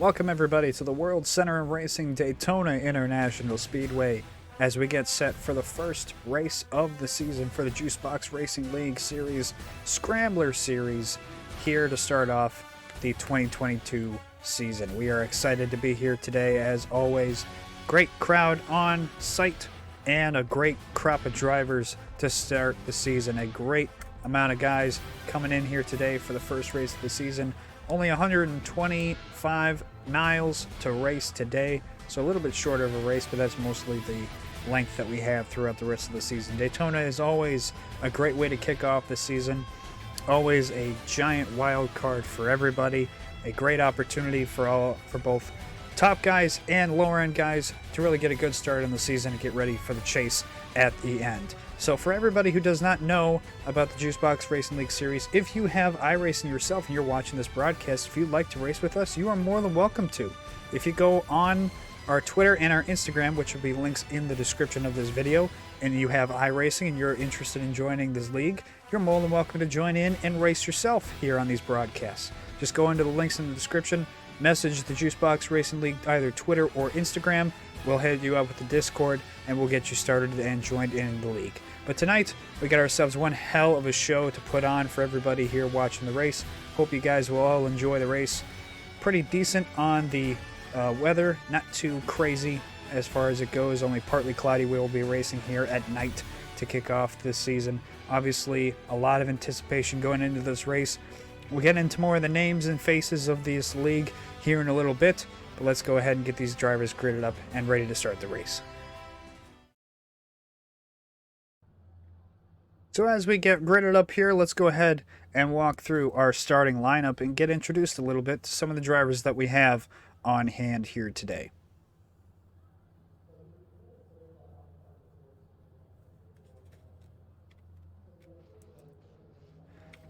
Welcome everybody to the World Center of Racing Daytona International Speedway as we get set for the first race of the season for the Juicebox Racing League Series Scrambler Series here to start off the 2022 season. We are excited to be here today as always. Great crowd on site and a great crop of drivers to start the season. A great amount of guys coming in here today for the first race of the season. Only 125 miles to race today, so a little bit shorter of a race, but that's mostly the length that we have throughout the rest of the season. Daytona is always a great way to kick off the season, always a giant wild card for everybody, a great opportunity for both top guys and lower end guys to really get a good start in the season and get ready for the chase at the end. So for everybody who does not know about the Juicebox Racing League Series, if you have iRacing yourself and you're watching this broadcast, if you'd like to race with us, you are more than welcome to. If you go on our Twitter and our Instagram, which will be links in the description of this video, and you have iRacing and you're interested in joining this league, you're more than welcome to join in and race yourself here on these broadcasts. Just go into the links in the description, message the Juicebox Racing League, either Twitter or Instagram. We'll head you up with the Discord and we'll get you started and joined in the league. But tonight, we got ourselves one hell of a show to put on for everybody here watching the race. Hope you guys will all enjoy the race. Pretty decent on the weather, not too crazy as far as it goes. Only partly cloudy. We will be racing here at night to kick off this season. Obviously, a lot of anticipation going into this race. We'll get into more of the names and faces of this league here in a little bit, but let's go ahead and get these drivers gridded up and ready to start the race. So as we get gridded up here, let's go ahead and walk through our starting lineup and get introduced a little bit to some of the drivers that we have on hand here today.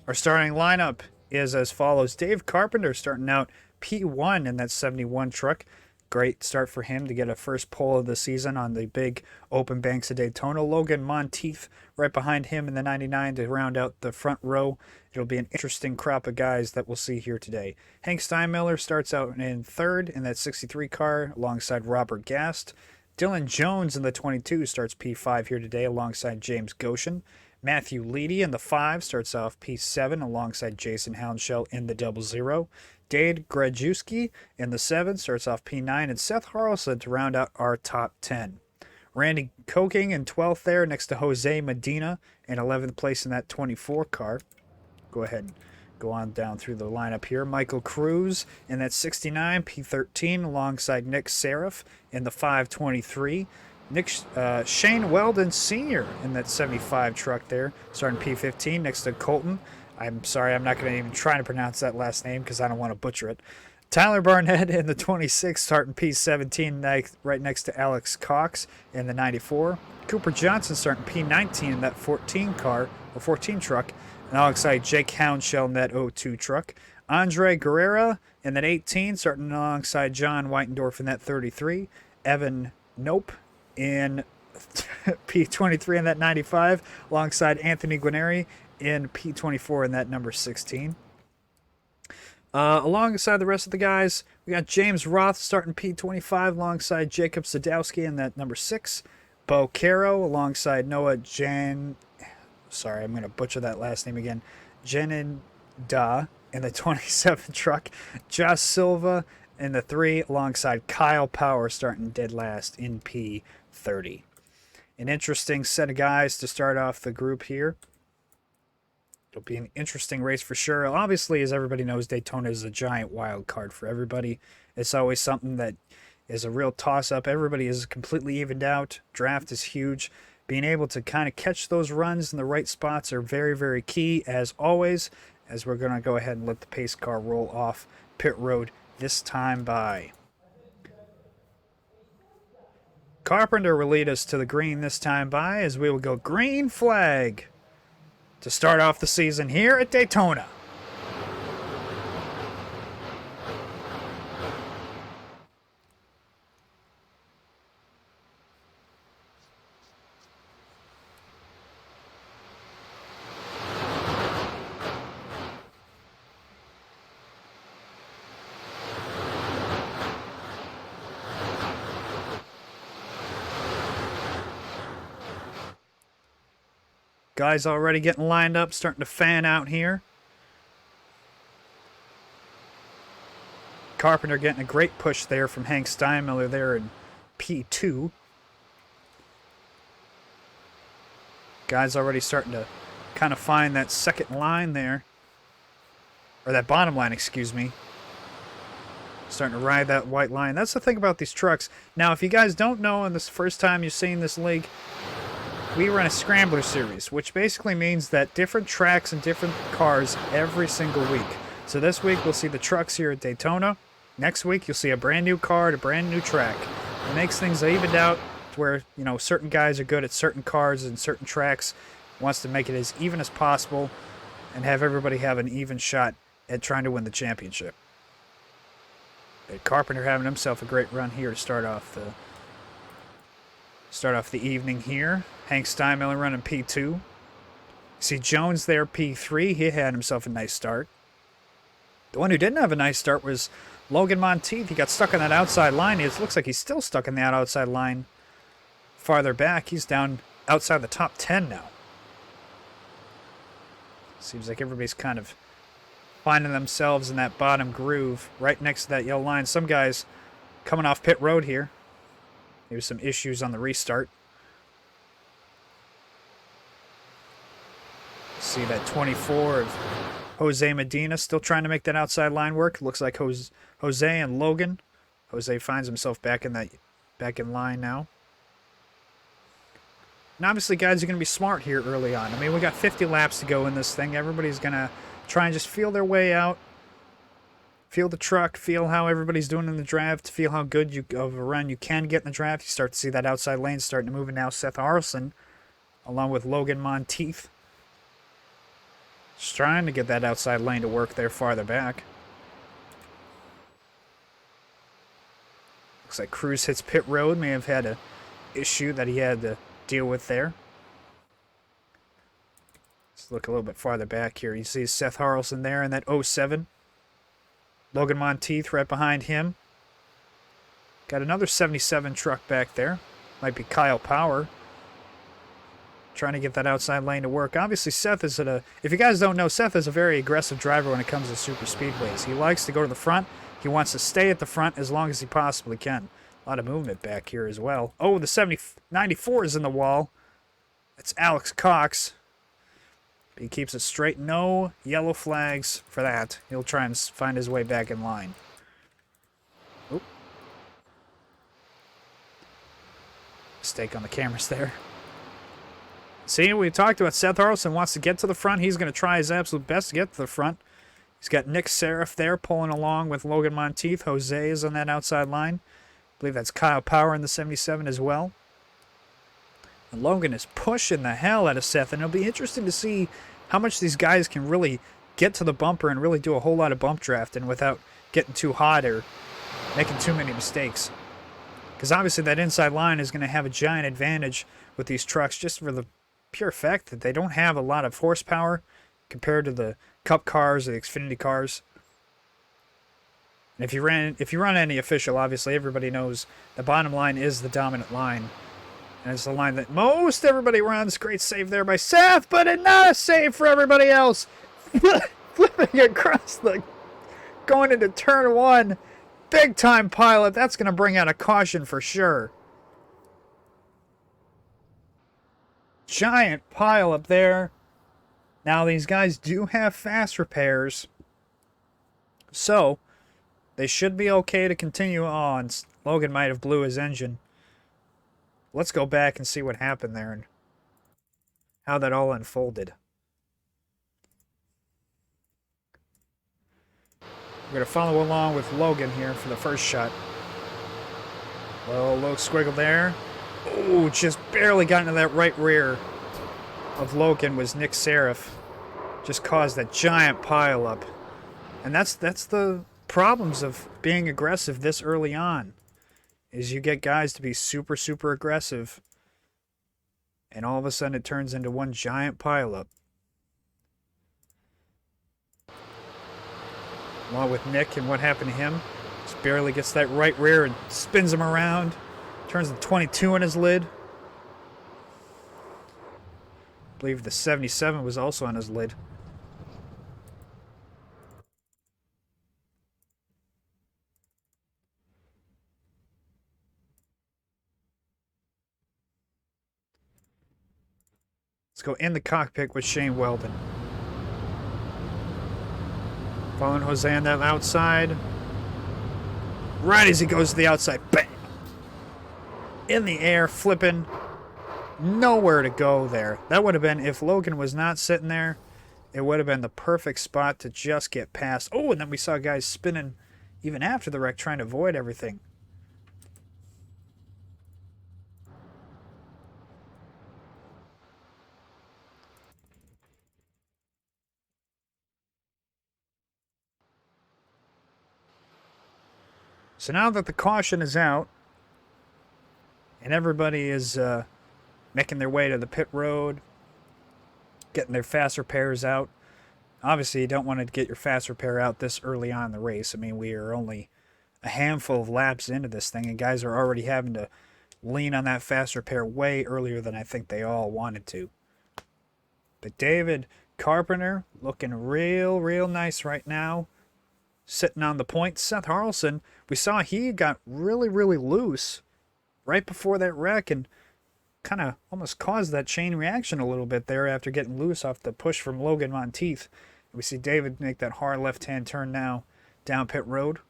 Our starting lineup is as follows. Dave Carpenter starting out P1 in that 71 truck. Great start for him to get a first pole of the season on the big open banks of Daytona. Logan Monteith right behind him in the 99 to round out the front row. It'll be an interesting crop of guys that we'll see here today. Hank Steinmiller starts out in third in that 63 car alongside Robert Gast. Dylan Jones in the 22 starts P5 here today alongside James Goshen. Matthew Leedy in the 5 starts off P7 alongside Jason Houndshell in the 00. Dade Grajewski in the 7 starts off P9, and Seth Harrelson to round out our top 10. Randy Koking in 12th there next to Jose Medina in 11th place in that 24 car. Go ahead and go on down through the lineup here. Michael Cruz in that 69, P13 alongside Nick Seraph in the 523. Shane Weldon Sr. in that 75 truck there, starting P15 next to Colton. I'm sorry, I'm not going to even try to pronounce that last name because I don't want to butcher it. Tyler Barnett in the 26, starting P17 right next to Alex Cox in the 94. Cooper Johnson starting P19 in that 14 truck, and alongside Jake Houndshell in that 02 truck. Andre Guerrera in that 18, starting alongside John Weitendorf in that 33. Evan Nope in P23 in that 95, alongside Anthony Guarneri in P24 in that number 16. Alongside the rest of the guys, we got James Roth starting P25 alongside Jacob Sadowski in that number 6. Bo Caro alongside Noah sorry, I'm going to butcher that last name again. Jeninda in the 27 truck. Josh Silva in the 3 alongside Kyle Power starting dead last in P30. An interesting set of guys to start off the group here. It'll be an interesting race for sure. Obviously, as everybody knows, Daytona is a giant wild card for everybody. It's always something that is a real toss-up. Everybody is completely evened out. Draft is huge. Being able to kind of catch those runs in the right spots are very, very key, as always, as we're going to go ahead and let the pace car roll off pit road this time by. Carpenter will lead us to the green this time by, as we will go green flag to start off the season here at Daytona. Guys already getting lined up, starting to fan out here. Carpenter getting a great push there from Hank Steinmiller there in P2. Guys already starting to kind of find that second line there. Or that bottom line, excuse me. Starting to ride that white line. That's the thing about these trucks. Now, if you guys don't know, and this is the first time you've seen this league, we run a Scrambler series, which basically means that different tracks and different cars every single week. So this week, we'll see the trucks here at Daytona. Next week, you'll see a brand new car at a brand new track. It makes things evened out to where, you know, certain guys are good at certain cars and certain tracks. Wants to make it as even as possible and have everybody have an even shot at trying to win the championship. But Carpenter having himself a great run here to start off the evening here. Hank Steinmiller running P2. See Jones there, P3. He had himself a nice start. The one who didn't have a nice start was Logan Monteith. He got stuck on that outside line. It looks like he's still stuck in that outside line farther back. He's down outside the top 10 now. Seems like everybody's kind of finding themselves in that bottom groove right next to that yellow line. Some guys coming off pit road here. Maybe some issues on the restart. See that 24 of Jose Medina still trying to make that outside line work. Looks like Jose and Logan. Jose finds himself back in line now. And obviously, guys are going to be smart here early on. I mean, we got 50 laps to go in this thing. Everybody's going to try and just feel their way out. Feel the truck. Feel how everybody's doing in the draft. Feel how good of a run you can get in the draft. You start to see that outside lane starting to move. And now Seth Harrelson, along with Logan Monteith, just trying to get that outside lane to work there farther back. Looks like Cruz hits pit road. May have had an issue that he had to deal with there. Let's look a little bit farther back here. You see Seth Harrelson there in that 07. Logan Monteith right behind him. Got another 77 truck back there. Might be Kyle Power. Trying to get that outside lane to work. Obviously, Seth is if you guys don't know, Seth is a very aggressive driver when it comes to super speedways. He likes to go to the front. He wants to stay at the front as long as he possibly can. A lot of movement back here as well. Oh, the 94 is in the wall. It's Alex Cox. He keeps it straight. No yellow flags for that. He'll try and find his way back in line. Oop. Mistake on the cameras there. See, we talked about Seth Harrelson wants to get to the front. He's going to try his absolute best to get to the front. He's got Nick Seraph there pulling along with Logan Monteith. Jose is on that outside line. I believe that's Kyle Power in the 77 as well. And Logan is pushing the hell out of Seth, and it'll be interesting to see how much these guys can really get to the bumper and really do a whole lot of bump drafting without getting too hot or making too many mistakes. Because obviously that inside line is going to have a giant advantage with these trucks just for the pure fact that they don't have a lot of horsepower compared to the Cup cars or the Xfinity cars. And if you run any official, obviously everybody knows the bottom line is the dominant line. And it's the line that most everybody runs. Great save there by Seth, but not a save for everybody else. Flipping across going into turn one. Big time pilot. That's going to bring out a caution for sure. Giant pile up there. Now these guys do have fast repairs. So they should be okay to continue on. Logan might have blew his engine. Let's go back and see what happened there and how that all unfolded. We're going to follow along with Logan here for the first shot. Low squiggle there. Oh, just barely got into that right rear of Logan was Nick Seraph. Just caused that giant pile up. And that's the problems of being aggressive this early on. Is you get guys to be super, super aggressive. And all of a sudden it turns into one giant pileup. Along with Nick and what happened to him. Just barely gets that right rear and spins him around. Turns the 22 in his lid. believe the 77 was also on his lid. Let's go in the cockpit with Shane Weldon. Following Jose on that outside. Right as he goes to the outside. Bam! In the air, flipping. Nowhere to go there. That would have been, if Logan was not sitting there, it would have been the perfect spot to just get past. Oh, and then we saw guys spinning even after the wreck, trying to avoid everything. So now that the caution is out, and everybody is making their way to the pit road, getting their fast repairs out. Obviously, you don't want to get your fast repair out this early on in the race. I mean, we are only a handful of laps into this thing, and guys are already having to lean on that fast repair way earlier than I think they all wanted to. But David Carpenter looking real nice right now. Sitting on the point. Seth Harrelson, we saw he got really loose right before that wreck and kind of almost caused that chain reaction a little bit there after getting loose off the push from Logan Monteith. We see David make that hard left-hand turn now down pit road.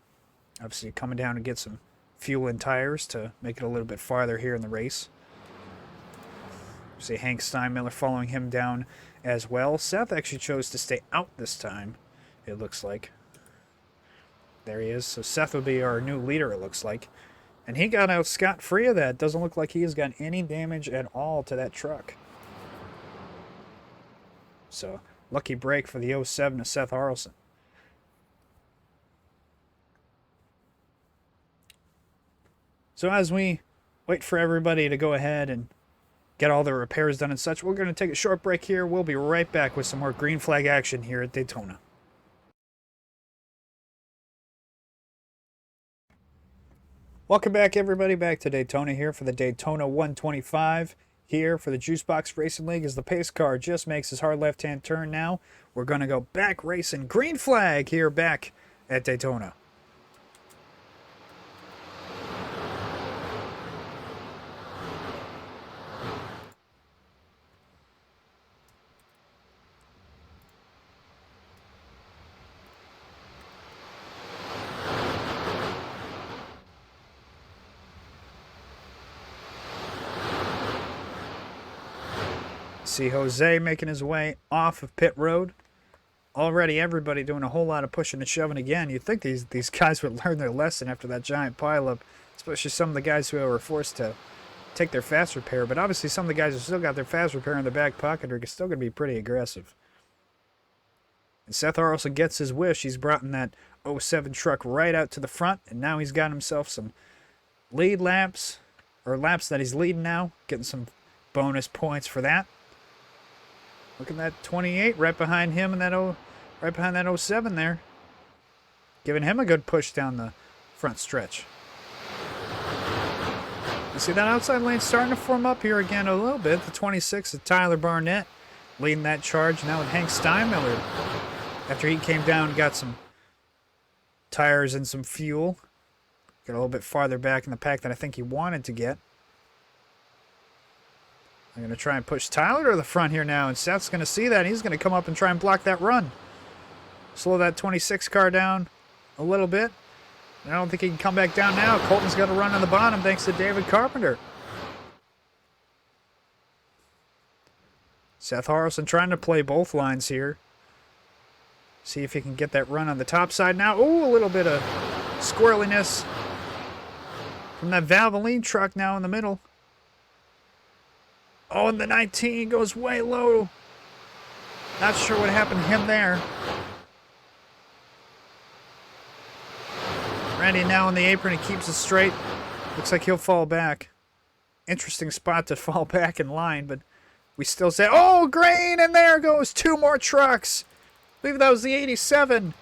Obviously coming down to get some fuel and tires to make it a little bit farther here in the race. We see Hank Steinmiller following him down as well. Seth actually chose to stay out this time, it looks like. There he is. So Seth will be our new leader, it looks like. And he got out scot-free of that. Doesn't look like he has got any damage at all to that truck. So, lucky break for the 07 to Seth Harrelson. So as we wait for everybody to go ahead and get all their repairs done and such, we're going to take a short break here. We'll be right back with some more green flag action here at Daytona. Welcome back, everybody. Back to Daytona here for the Daytona 125. Here for the Juicebox Racing League as the pace car just makes his hard left-hand turn now. We're going to go back racing. Green flag here back at Daytona. See Jose making his way off of pit road. Already everybody doing a whole lot of pushing and shoving again. You'd think these guys would learn their lesson after that giant pileup, especially some of the guys who were forced to take their fast repair. But obviously some of the guys who still got their fast repair in their back pocket are still going to be pretty aggressive. And Seth Harrelson gets his wish. He's brought in that 07 truck right out to the front, and now he's got himself some lead laps, or laps that he's leading now, getting some bonus points for that. Look at that 28 right behind him and right behind that 07 there. Giving him a good push down the front stretch. You see that outside lane starting to form up here again a little bit. The 26 of Tyler Barnett leading that charge now with Hank Steinmiller. After he came down and got some tires and some fuel. Got a little bit farther back in the pack than I think he wanted to get. I'm going to try and push Tyler to the front here now, and Seth's going to see that. He's going to come up and try and block that run. Slow that 26 car down a little bit. I don't think he can come back down now. Colton's got to run on the bottom thanks to David Carpenter. Seth Harrelson trying to play both lines here. See if he can get that run on the top side now. Oh, a little bit of squirreliness from that Valvoline truck now in the middle. Oh, and the 19 goes way low. Not sure what happened to him there. Randy now on the apron. He keeps it straight. Looks like he'll fall back. Interesting spot to fall back in line, but we still say, oh, green, and there goes two more trucks. I believe that was the 87.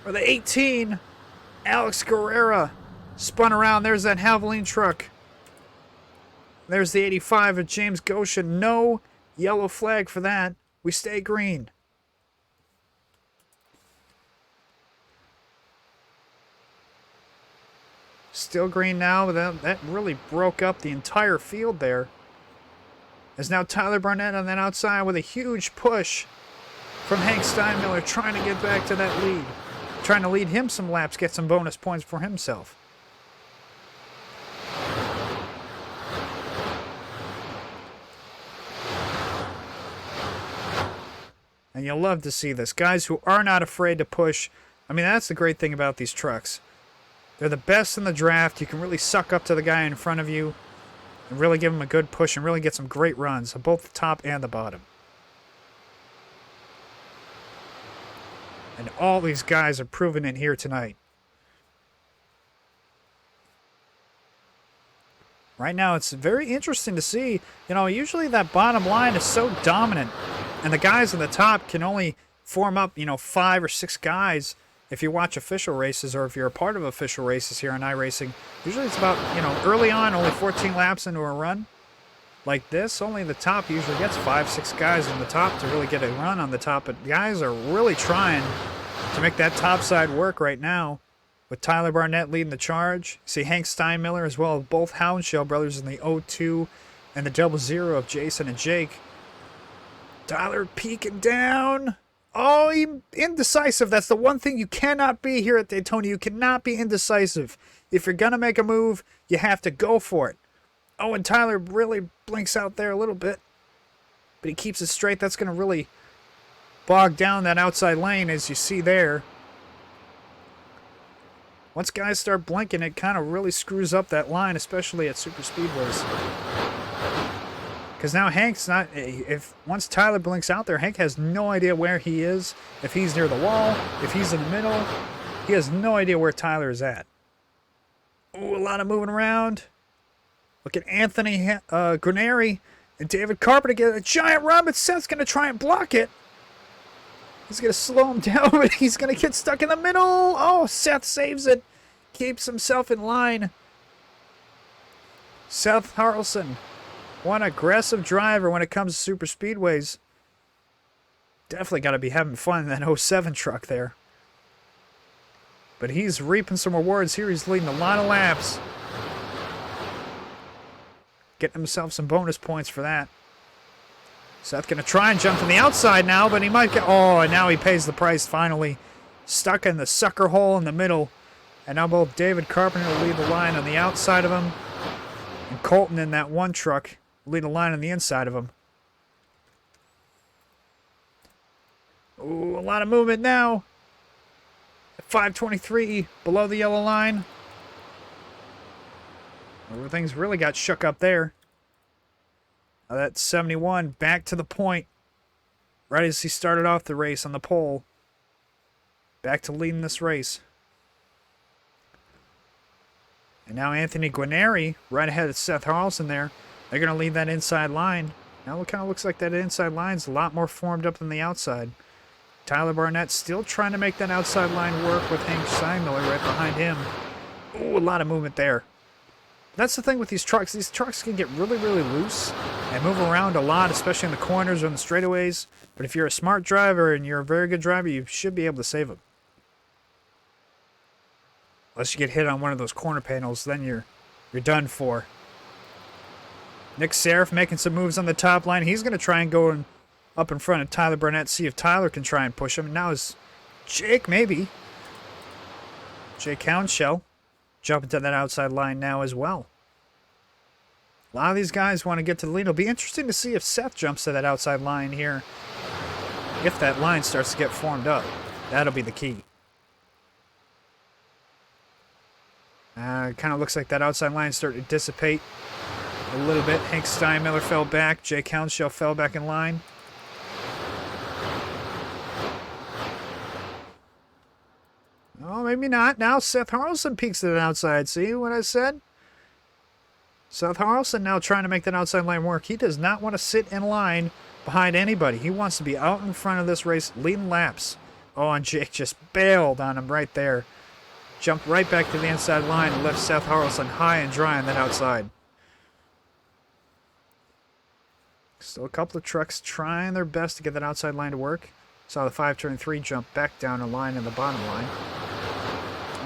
Or the 18. Alex Guerrera spun around. There's that Valvoline truck. There's the 85 of James Goshen. No Yellow flag for that. We stay green. Still green now, but that really broke up the entire field there. As now Tyler Barnett on that outside with a huge push from Hank Steinmiller trying to get back to that lead. Trying to lead him some laps, get some bonus points for himself. And you'll love to see this. Guys who are not afraid to push. I mean, that's the great thing about these trucks. They're the best in the draft. You can really suck up to the guy in front of you and really give him a good push and really get some great runs on both the top and the bottom. And all these guys are proving it here tonight. Right now, it's very interesting to see. You know, usually that bottom line is so dominant, and the guys on the top can only form up, 5 or 6 guys. If you watch official races or if you're a part of official races here on iRacing, usually it's about, early on, only 14 laps into a run. Like this, only the top usually gets 5, 6 guys on the top to really get a run on the top. But guys are really trying to make that top side work right now. With Tyler Barnett leading the charge. See Hank Steinmiller as well as both Houndshell brothers in the 02 and the 00 of Jason and Jake. Tyler peeking down. Oh, indecisive. That's the one thing you cannot be here at Daytona. You cannot be indecisive. If you're going to make a move, you have to go for it. Oh, and Tyler really blinks out there a little bit. But he keeps it straight. That's going to really bog down that outside lane, as you see there. Once guys start blinking, it kind of really screws up that line, especially at super speedways. Because now Hank's not... Once Tyler blinks out there, Hank has no idea where he is. If he's near the wall, if he's in the middle, he has no idea where Tyler is at. Ooh, a lot of moving around. Look at Anthony Graneri and David Carpenter get a giant run, but Seth's going to try and block it. He's going to slow him down, but he's going to get stuck in the middle. Oh, Seth saves it. Keeps himself in line. Seth Harrelson, one aggressive driver when it comes to super speedways. Definitely got to be having fun in that 07 truck there. But he's reaping some rewards here. He's leading a lot of laps. Getting himself some bonus points for that. Seth going to try and jump from the outside now, but he might get... Oh, and now he pays the price finally. Stuck in the sucker hole in the middle. And now both David Carpenter will lead the line on the outside of him. And Colton in that one truck will lead the line on the inside of him. Ooh, a lot of movement now. At 5:23, below the yellow line. Everything's really got shook up there. Now that's 71, back to the point. Right as he started off the race on the pole. Back to leading this race. And now Anthony Guarneri, right ahead of Seth Harrelson there. They're going to lead that inside line. Now it kind of looks like that inside line's a lot more formed up than the outside. Tyler Barnett still trying to make that outside line work with Hank Steinmiller right behind him. Ooh, a lot of movement there. That's the thing with these trucks. These trucks can get really, really loose and move around a lot, especially in the corners or in the straightaways. But if you're a smart driver and you're a very good driver, you should be able to save them. Unless you get hit on one of those corner panels, then you're done for. Nick Serif making some moves on the top line. He's going to try and go up in front of Tyler Barnett, see if Tyler can try and push him. And now is Jake, maybe. Jake Houndshell. Jumping to that outside line now as well. A lot of these guys want to get to the lead. It'll be interesting to see if Seth jumps to that outside line here. If that line starts to get formed up. That'll be the key. It kind of looks like that outside line started to dissipate a little bit. Hank Steinmiller fell back. Jake Houndshell fell back in line. Oh, maybe not. Now Seth Harrelson peeks to the outside. See what I said? Seth Harrelson now trying to make that outside line work. He does not want to sit in line behind anybody. He wants to be out in front of this race, leading laps. Oh, and Jake just bailed on him right there. Jumped right back to the inside line and left Seth Harrelson high and dry on that outside. Still a couple of trucks trying their best to get that outside line to work. Saw the 5 turn 3 jump back down a line in the bottom line.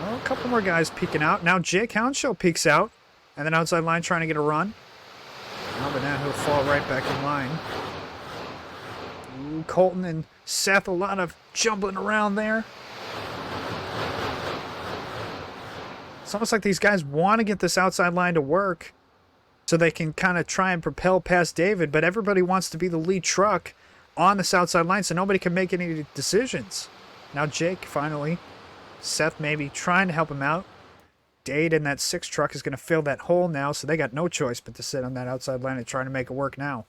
Oh, a couple more guys peeking out. Now Jake Houndshow peeks out. And then outside line trying to get a run. Oh, but now he'll fall right back in line. Ooh, Colton and Seth, a lot of jumbling around there. It's almost like these guys want to get this outside line to work so they can kind of try and propel past David, but everybody wants to be the lead truck on this outside line so nobody can make any decisions. Now Jake, finally. Seth maybe trying to help him out. Dade in that 6 truck is going to fill that hole now, so they got no choice but to sit on that outside line and try to make it work now.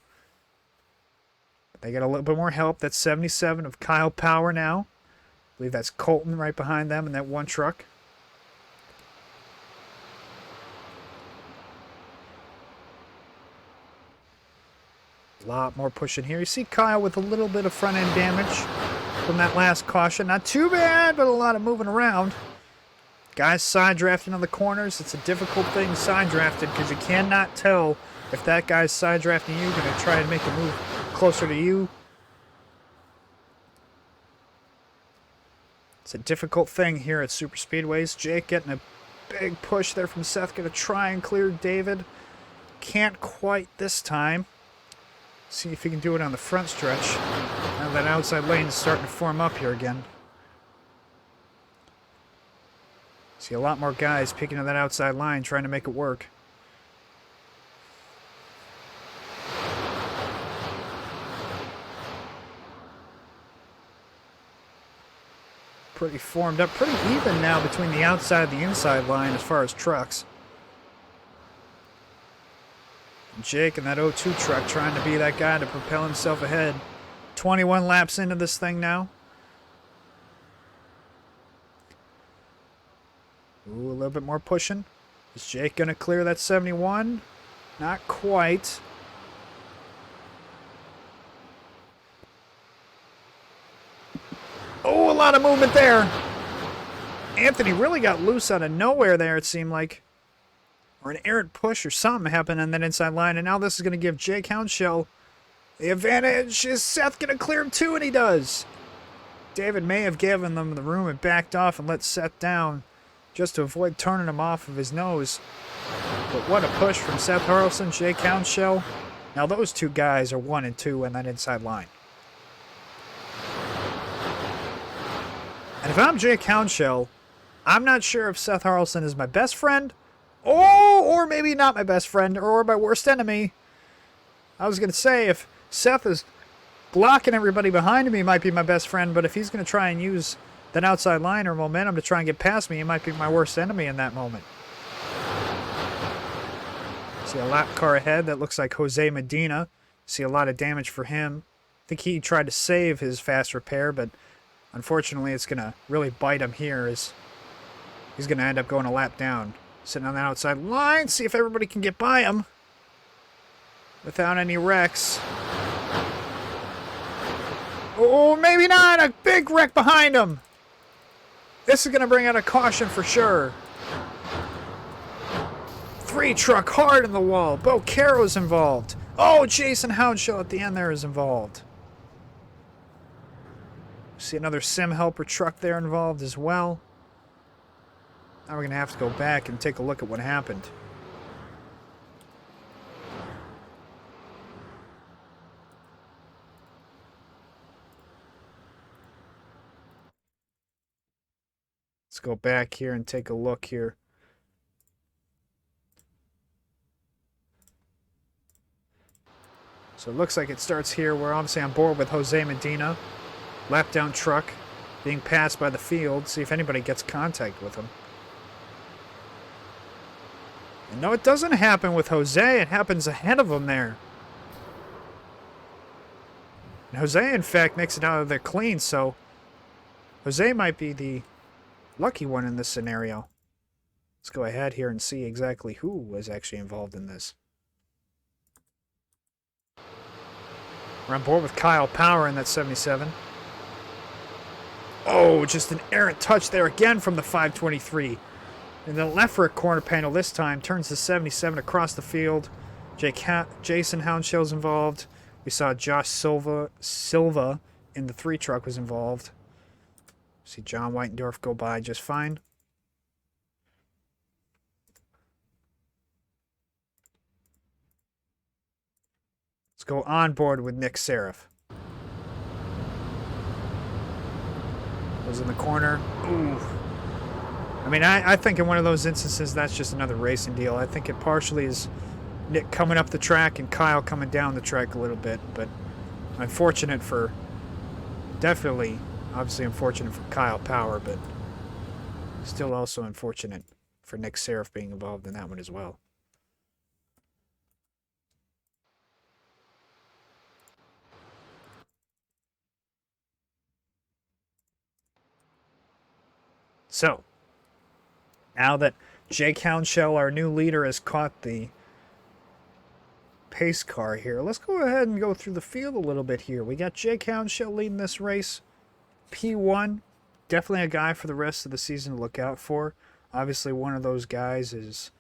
But they got a little bit more help. That's 77 of Kyle Power now. I believe that's Colton right behind them in that 1 truck. A lot more pushing here. You see Kyle with a little bit of front end damage from that last caution. Not too bad, but a lot of moving around. Guys side drafting on the corners. It's a difficult thing side drafted because you cannot tell if that guy's side drafting you, going to try and make a move closer to you. It's a difficult thing here at super speedways. Jake getting a big push there from Seth. Going to try and clear David. Can't quite this time. See if he can do it on the front stretch. Now that outside lane is starting to form up here again. See a lot more guys picking on that outside line, trying to make it work. Pretty formed up, pretty even now between the outside and the inside line as far as trucks. Jake and that 02 truck trying to be that guy to propel himself ahead. 21 laps into this thing now. Ooh, a little bit more pushing. Is Jake going to clear that 71? Not quite. Oh, a lot of movement there. Anthony really got loose out of nowhere there, it seemed like. Or an errant push or something happened on that inside line. And now this is going to give Jake Houndshell the advantage. Is Seth going to clear him too? And he does. David may have given them the room and backed off and let Seth down just to avoid turning him off of his nose. But what a push from Seth Harrelson, Jake Houndshell. Now those 2 guys are 1 and 2 on that inside line. And if I'm Jake Houndshell, I'm not sure if Seth Harrelson is my best friend, or maybe not my best friend, or my worst enemy. I was going to say, if Seth is blocking everybody behind him, he might be my best friend, but if he's going to try and use that outside line or momentum to try and get past me, he might be my worst enemy in that moment. See a lap car ahead that looks like Jose Medina. See a lot of damage for him. I think he tried to save his fast repair, but unfortunately it's going to really bite him here as he's going to end up going a lap down. Sitting on the outside line, see if everybody can get by him without any wrecks. Oh, maybe not. A big wreck behind him. This is going to bring out a caution for sure. 3 truck hard in the wall. Bo Caro's involved. Oh, Jason Houndshow at the end there is involved. See another sim helper truck there involved as well. Now we're going to have to go back and take a look at what happened. Let's go back here and take a look here. So it looks like it starts here. We're obviously on board with Jose Medina. Lap down truck being passed by the field. See if anybody gets contact with him. And no, it doesn't happen with Jose. It happens ahead of him there. And Jose, in fact, makes it out of there clean, so Jose might be the lucky one in this scenario. Let's go ahead here and see exactly who was actually involved in this. We're on board with Kyle Power in that 77. Oh, just an errant touch there again from the 523. And the left rear corner panel this time turns the 77 across the field. Jason Houndshell's involved. We saw Josh Silva in the 3 truck was involved. See John Whitendorf go by just fine. Let's go on board with Nick Seraph. Was in the corner. Ooh. I mean, I think in one of those instances, that's just another racing deal. I think it partially is Nick coming up the track and Kyle coming down the track a little bit. But unfortunate for, definitely, obviously unfortunate for Kyle Power, but still also unfortunate for Nick Seraph being involved in that one as well. So, now that Jake Hounshell, our new leader, has caught the pace car here, let's go ahead and go through the field a little bit here. We got Jake Hounshell leading this race. P1, definitely a guy for the rest of the season to look out for. Obviously, one of those guys is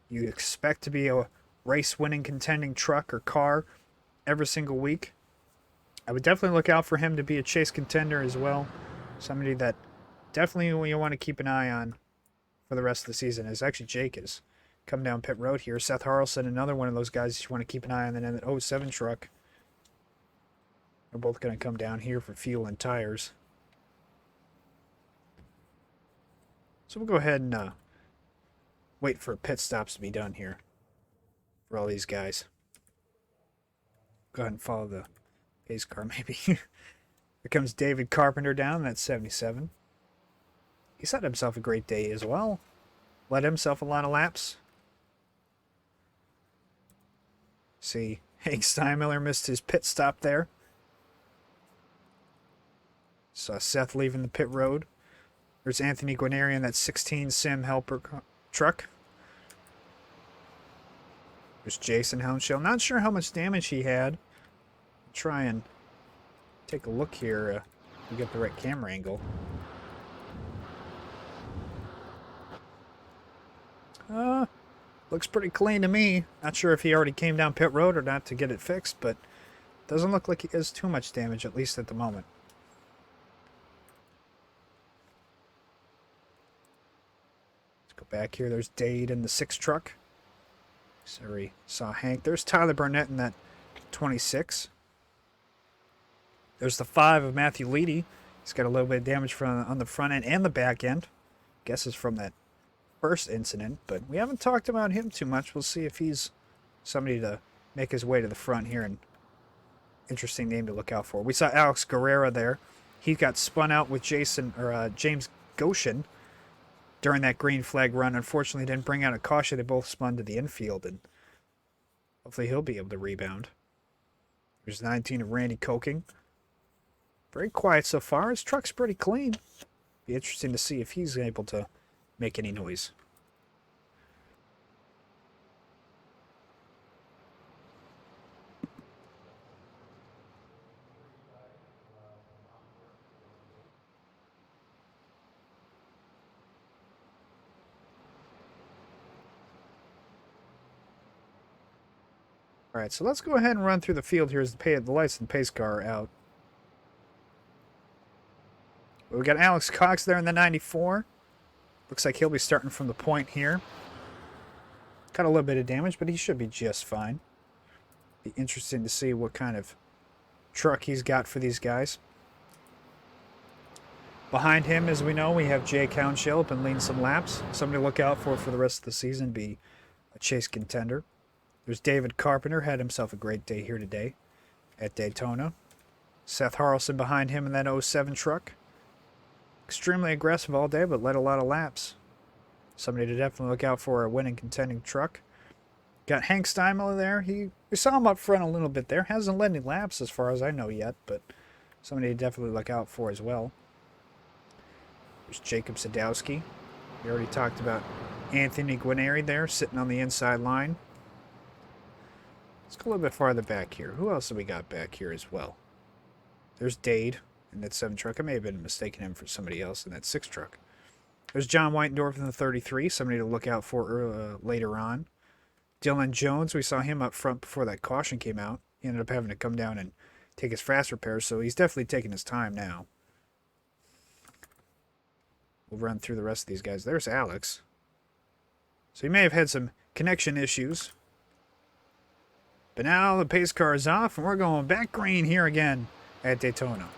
you expect to be a race-winning, contending truck or car every single week. I would definitely look out for him to be a chase contender as well. Somebody that definitely you want to keep an eye on for the rest of the season. Is actually Jake is coming down pit road here. Seth Harrelson, another one of those guys you want to keep an eye on. And then the 07 truck. They're both going to come down here for fuel and tires. So we'll go ahead and wait for pit stops to be done here for all these guys. Go ahead and follow the pace car maybe. Here comes David Carpenter down. That's 77. He's had himself a great day as well. Led himself a lot of laps. See, Hank Steinmiller missed his pit stop there. Saw Seth leaving the pit road. There's Anthony Guarneri in that 16 Sim Helper truck. There's Jason Hounshell. Not sure how much damage he had. Try and take a look here. We get the right camera angle. Looks pretty clean to me. Not sure if he already came down pit road or not to get it fixed, but doesn't look like he has too much damage, at least at the moment. Let's go back here. There's Dade in the 6 truck. Sorry, saw Hank. There's Tyler Burnett in that 26. There's the 5 of Matthew Leedy. He's got a little bit of damage on the front end and the back end. Guess it's from that first incident, but we haven't talked about him too much. We'll see if he's somebody to make his way to the front here, and interesting name to look out for. We saw Alex Guerrera there. He got spun out with James Goshen during that green flag run. Unfortunately, didn't bring out a caution. They both spun to the infield, and hopefully he'll be able to rebound. There's 19 of Randy Koking. Very quiet so far. His truck's pretty clean. Be interesting to see if he's able to make any noise. All right, so let's go ahead and run through the field here as the lights and pace car are out. We got Alex Cox there in the 94. Looks like he'll be starting from the point here. Got a little bit of damage, but he should be just fine. Be interesting to see what kind of truck he's got for these guys. Behind him, as we know, we have Jake Hounshell been leading some laps. Somebody to look out for the rest of the season, be a chase contender. There's David Carpenter, had himself a great day here today at Daytona. Seth Harrelson behind him in that 07 truck. Extremely aggressive all day, but led a lot of laps. Somebody to definitely look out for, a winning contending truck. Got Hank Steinmiller there. We saw him up front a little bit there. Hasn't led any laps as far as I know yet, but somebody to definitely look out for as well. There's Jacob Sadowski. We already talked about Anthony Guarneri there, sitting on the inside line. Let's go a little bit farther back here. Who else have we got back here as well? There's Dade in that 7 truck. I may have been mistaking him for somebody else in that 6 truck. There's John Whitendorf in the 33, somebody to look out for later on. Dylan Jones, we saw him up front before that caution came out. he ended up having to come down and take his fast repairs, so he's definitely taking his time now. We'll run through the rest of these guys. There's Alex. So he may have had some connection issues. But now the pace car is off, and we're going back green here again at Daytona.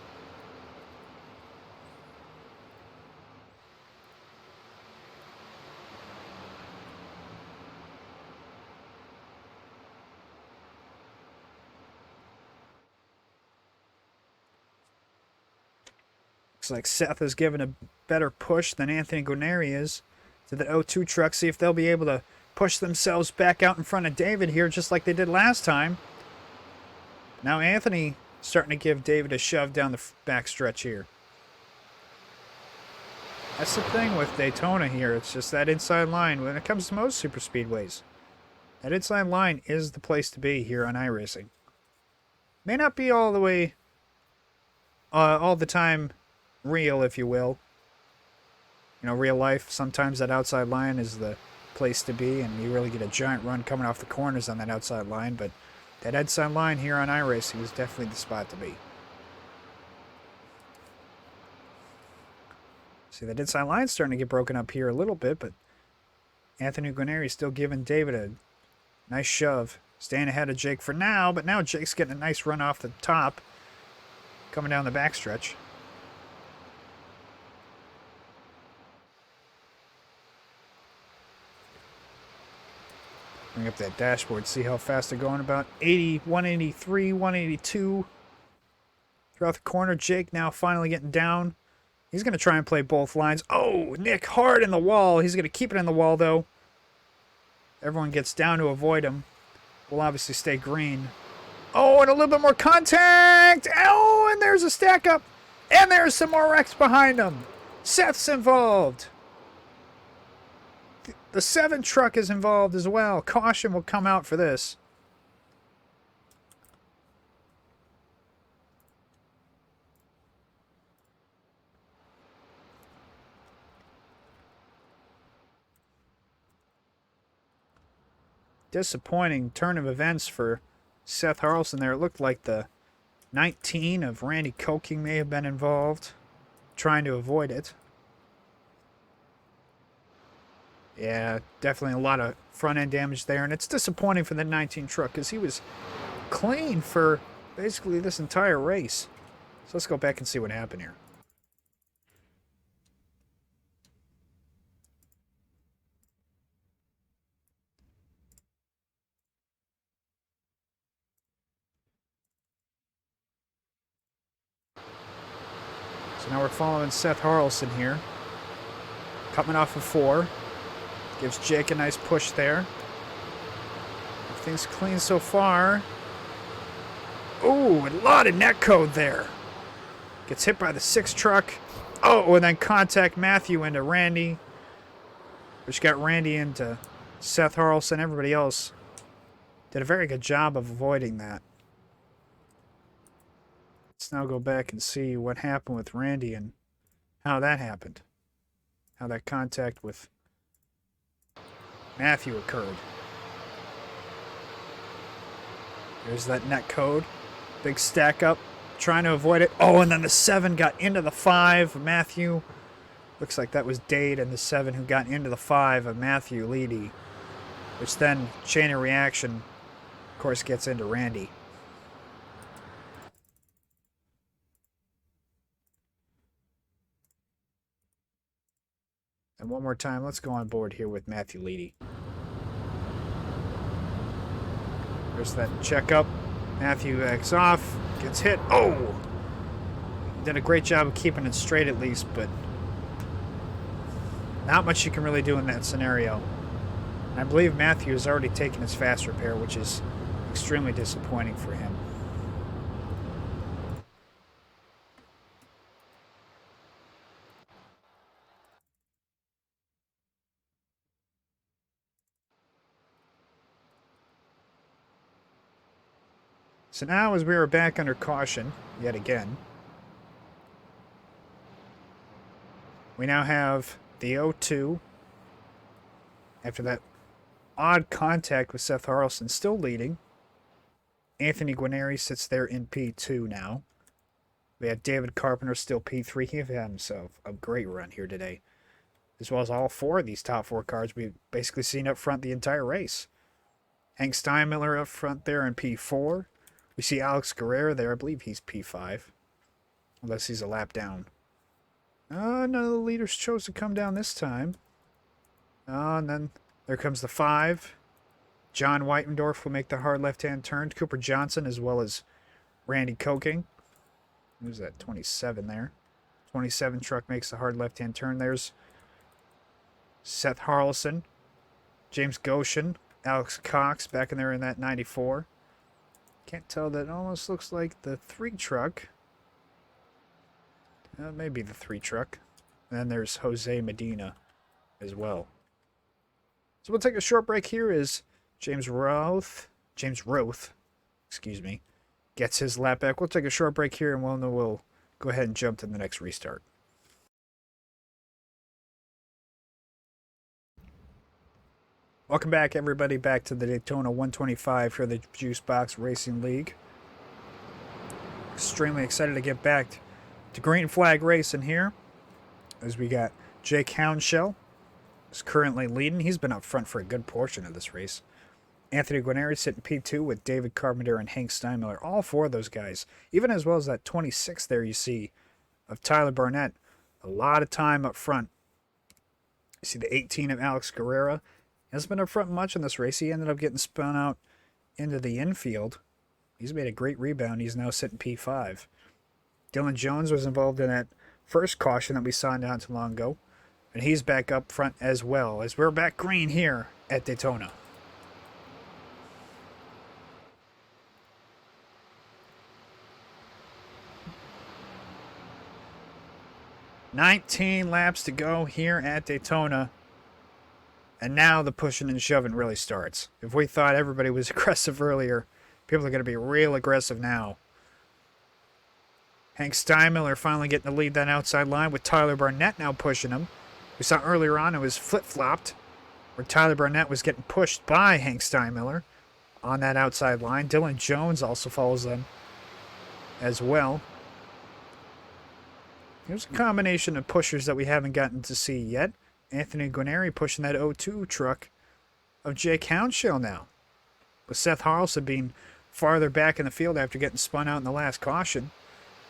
Looks like Seth is giving a better push than Anthony Guarneri is to the 02 truck. See if they'll be able to push themselves back out in front of David here, just like they did last time. Now Anthony starting to give David a shove down the back stretch here. That's the thing with Daytona here. It's just that inside line when it comes to most super speedways. That inside line is the place to be here on iRacing. May not be all the way, all the time real, if you will. You know, real life, sometimes that outside line is the place to be, and you really get a giant run coming off the corners on that outside line, but that outside line here on iRacing is definitely the spot to be. See, that inside line's starting to get broken up here a little bit, but Anthony Guarneri still giving David a nice shove. Staying ahead of Jake for now, but now Jake's getting a nice run off the top, coming down the backstretch. Bring up that dashboard, see how fast they're going. About 80, 183, 182. Throughout the corner, Jake now finally getting down. He's going to try and play both lines. Oh, Nick hard in the wall. He's going to keep it in the wall, though. Everyone gets down to avoid him. We'll obviously stay green. Oh, and a little bit more contact. Oh, and there's a stack up. And there's some more wrecks behind him. Seth's involved. The 7 truck is involved as well. Caution will come out for this. Disappointing turn of events for Seth Harrelson there. It looked like the 19 of Randy Koking may have been involved, trying to avoid it. Yeah, definitely a lot of front-end damage there, and it's disappointing for the 19 truck because he was clean for basically this entire race. So let's go back and see what happened here. So now we're following Seth Harrelson here. Coming off of 4. Gives Jake a nice push there. Everything's clean so far. Ooh, a lot of net code there. Gets hit by the 6 truck. Oh, and then contact Matthew into Randy. Which got Randy into Seth Harrelson. Everybody else did a very good job of avoiding that. Let's now go back and see what happened with Randy and how that happened. How that contact with Matthew occurred. There's that net code. Big stack up. Trying to avoid it. Oh, and then the 7 got into the 5 of Matthew. Looks like that was Dade and the 7 who got into the 5 of Matthew Leedy. Which then, chain of reaction, of course, gets into Randy. And one more time, let's go on board here with Matthew Leedy. There's that checkup. Matthew backs off, gets hit. Oh! Did a great job of keeping it straight at least, but not much you can really do in that scenario. And I believe Matthew has already taken his fast repair, which is extremely disappointing for him. So now, as we are back under caution, yet again, we now have the 02, after that odd contact with Seth Harrelson, still leading. Anthony Guarneri sits there in P2 now. We have David Carpenter still P3. He had himself a great run here today. As well as all four of these top four cars we've basically seen up front the entire race. Hank Steinmiller up front there in P4. We see Alex Guerrero there. I believe he's P5. Unless he's a lap down. None of the leaders chose to come down this time. And then there comes the 5. John Weitendorf will make the hard left-hand turn. Cooper Johnson as well as Randy Koking. Who's that? 27 there. 27 truck makes the hard left-hand turn. There's Seth Harlison, James Goshen, Alex Cox back in there in that 94. Can't tell. That almost looks like the 3 truck. Maybe the 3 truck. And then there's Jose Medina as well. So we'll take a short break here as James Roth, excuse me, gets his lap back. We'll take a short break here and we'll go ahead and jump to the next restart. Welcome back, everybody, back to the Daytona 125 for the Juicebox Racing League. Extremely excited to get back to green flag racing here, as we got Jake Hounshell is currently leading. He's been up front for a good portion of this race. Anthony Guarneri sitting P2 with David Carpenter and Hank Steinmiller. All four of those guys, even as well as that 26 there you see of Tyler Barnett. A lot of time up front. You see the 18 of Alex Guerrero. He hasn't been up front much in this race. He ended up getting spun out into the infield. He's made a great rebound. He's now sitting P5. Dylan Jones was involved in that first caution that we saw not too long ago. And he's back up front as well, as we're back green here at Daytona. "19 laps to go here at Daytona. And now the pushing and shoving really starts. If we thought everybody was aggressive earlier, people are going to be real aggressive now. Hank Steinmiller finally getting to lead that outside line with Tyler Barnett now pushing him. We saw earlier on it was flip-flopped, where Tyler Barnett was getting pushed by Hank Steinmiller on that outside line. Dylan Jones also follows them as well. Here's a combination of pushers that we haven't gotten to see yet. Anthony Guarneri pushing that 02 truck of Jake Hounshell now. With Seth Harlison being farther back in the field after getting spun out in the last caution.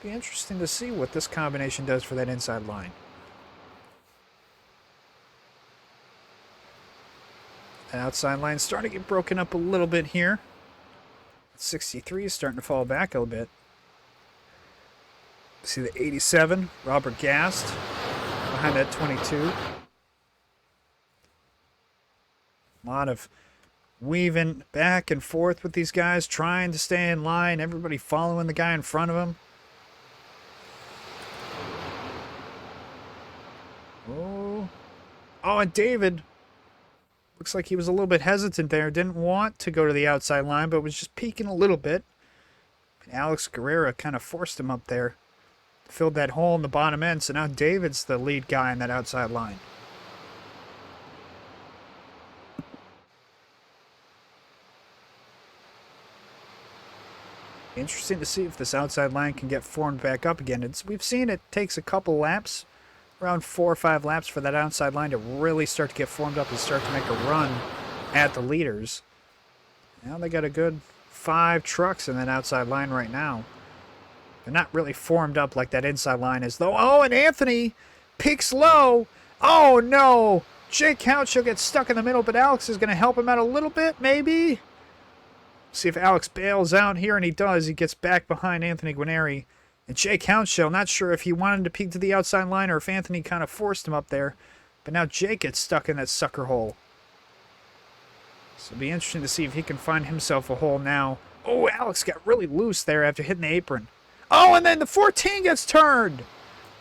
Be interesting to see what this combination does for that inside line. That outside line starting to get broken up a little bit here. 63 is starting to fall back a little bit. See the 87, Robert Gast, behind that 22. A lot of weaving back and forth with these guys, trying to stay in line. Everybody following the guy in front of him. Oh, and David looks like he was a little bit hesitant there. Didn't want to go to the outside line, but was just peeking a little bit. And Alex Guerrero kind of forced him up there. Filled that hole in the bottom end, so now David's the lead guy on that outside line. Interesting to see if this outside line can get formed back up again. We've seen it takes a couple laps, around 4 or 5 laps for that outside line to really start to get formed up and start to make a run at the leaders. Now they got a good 5 trucks in that outside line right now. They're not really formed up like that inside line is, though. Oh, and Anthony peaks low. Oh, no. Jake Hounshell gets stuck in the middle, but Alex is going to help him out a little bit, maybe. See if Alex bails out here, and he does. He gets back behind Anthony Guarneri. And Jake Hounshell, not sure if he wanted to peek to the outside line or if Anthony kind of forced him up there. But now Jake gets stuck in that sucker hole. So it'll be interesting to see if he can find himself a hole now. Oh, Alex got really loose there after hitting the apron. Oh, and then the 14 gets turned.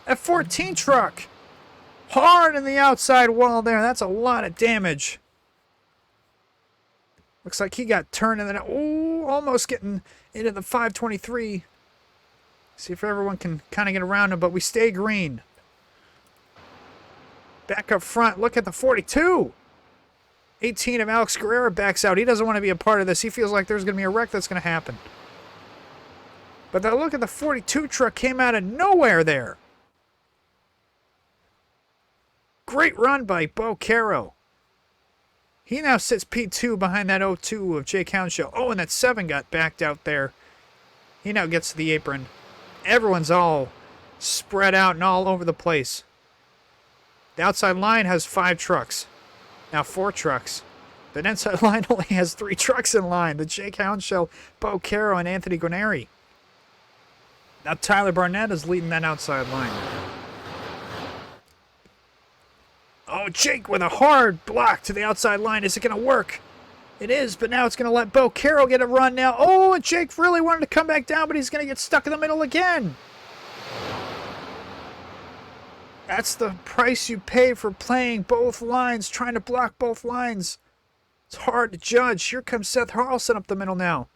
That 14 truck. Hard in the outside wall there. That's a lot of damage. Looks like he got turned and then, almost getting into the 523. See if everyone can kind of get around him, but we stay green. Back up front, look at the 42. 18 of Alex Guerrero backs out. He doesn't want to be a part of this. He feels like there's going to be a wreck that's going to happen. But that look at the 42 truck came out of nowhere there. Great run by Bo Caro. He now sits P2 behind that 02 of Jake Hounshell. Oh, and that 7 got backed out there. He now gets to the apron. Everyone's all spread out and all over the place. The outside line has 5 trucks. Now 4 trucks. The inside line only has 3 trucks in line. The Jake Hounshell, Bo Caro, and Anthony Guarneri. Now Tyler Barnett is leading that outside line. Oh, Jake with a hard block to the outside line. Is it going to work? It is, but now it's going to let Bo Caro get a run now. Oh, and Jake really wanted to come back down, but he's going to get stuck in the middle again. That's the price you pay for playing both lines, trying to block both lines. It's hard to judge. Here comes Seth Harrelson up the middle now.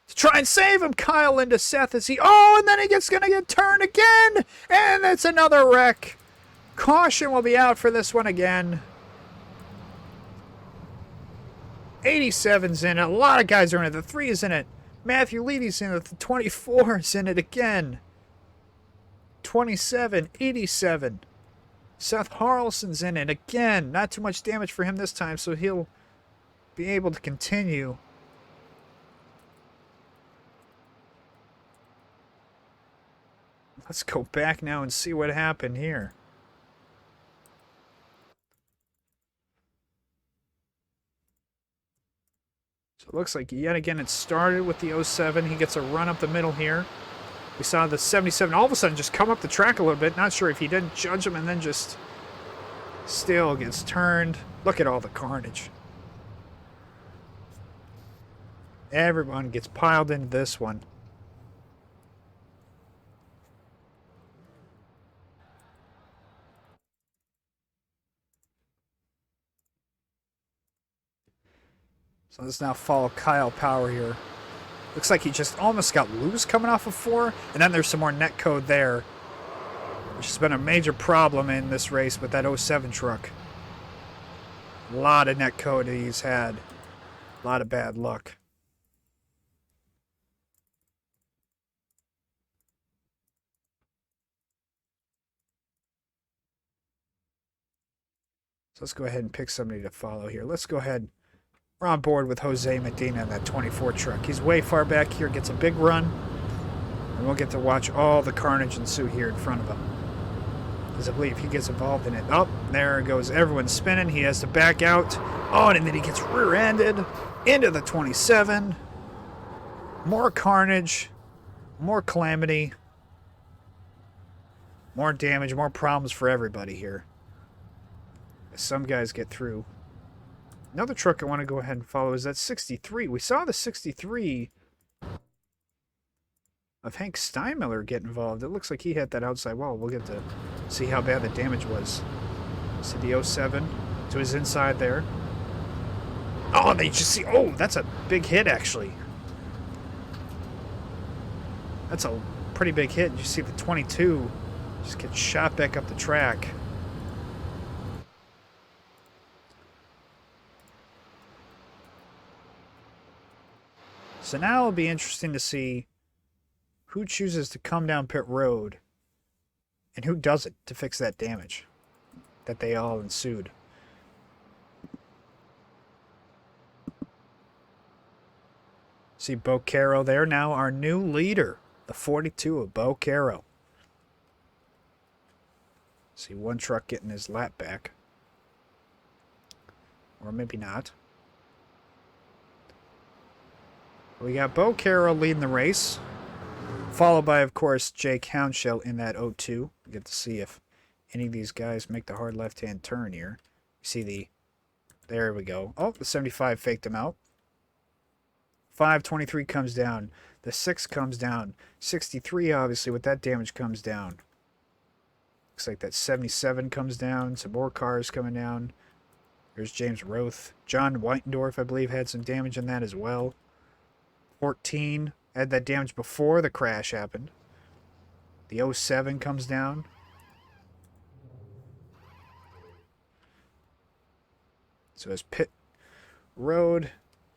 To try and save him, Kyle into Seth as he... Oh, and then he gets going to get turned again. And that's another wreck. Caution will be out for this one again. 87's in it. A lot of guys are in it. The 3 is in it. Matthew Leedy's in it. The 24 is in it again. 27, 87. Seth Harrelson's in it again. Not too much damage for him this time, so he'll be able to continue. Let's go back now and see what happened here. So it looks like yet again it started with the 07. He gets a run up the middle here. We saw the 77 all of a sudden just come up the track a little bit. Not sure if he didn't judge him and then just still gets turned. Look at all the carnage. Everyone gets piled into this one. So let's now follow Kyle Power here. Looks like he just almost got loose coming off of 4. And then there's some more net code there, which has been a major problem in this race with that 07 truck. A lot of net code he's had. A lot of bad luck. So let's go ahead and pick somebody to follow here. Let's go ahead. We're on board with Jose Medina in that 24 truck. He's way far back here, gets a big run, and we'll get to watch all the carnage ensue here in front of him. Because I believe he gets involved in it. Oh, there goes everyone spinning. He has to back out. Oh, and then he gets rear-ended into the 27. More carnage, more calamity, more damage, more problems for everybody here. As some guys get through. Another truck I want to go ahead and follow is that 63. We saw the 63 of Hank Steinmiller get involved. It looks like he hit that outside wall. We'll get to see how bad the damage was. See the 07 to his inside there. Oh, and they just see... Oh, that's a big hit, actually. That's a pretty big hit. You see the 22 just get shot back up the track. So now it'll be interesting to see who chooses to come down pit road and who doesn't to fix that damage that they all ensued. See Bo Caro there now, our new leader, the 42 of Bo Caro. See one truck getting his lap back. Or maybe not. We got Bo Caro leading the race, followed by, of course, Jake Hounshell in that 02. We get to see if any of these guys make the hard left-hand turn here. You see the... There we go. Oh, the 75 faked him out. 523 comes down. The 6 comes down. 63, obviously, with that damage comes down. Looks like that 77 comes down. Some more cars coming down. There's James Roth. John Weitendorf, I believe, had some damage in that as well. 14 had that damage before the crash happened. The 07 comes down. So as pit road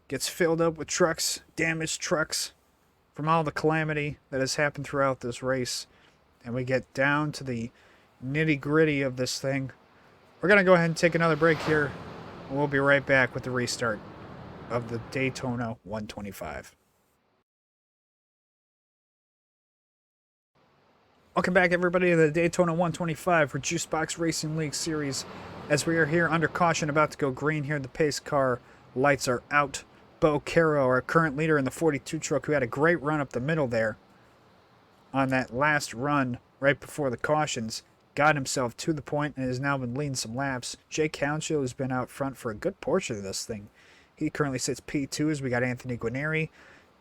gets filled up with trucks, damaged trucks, from all the calamity that has happened throughout this race. And we get down to the nitty-gritty of this thing. We're going to go ahead and take another break here. And we'll be right back with the restart of the Daytona 125. Welcome back, everybody, to the Daytona 125 for Juicebox Racing League Series. As we are here under caution, about to go green here, the pace car lights are out. Bo Caro, our current leader in the 42 truck, who had a great run up the middle there on that last run right before the cautions, got himself to the point and has now been leading some laps. Jake Hounshill has been out front for a good portion of this thing. He currently sits P2 as we got Anthony Guarneri,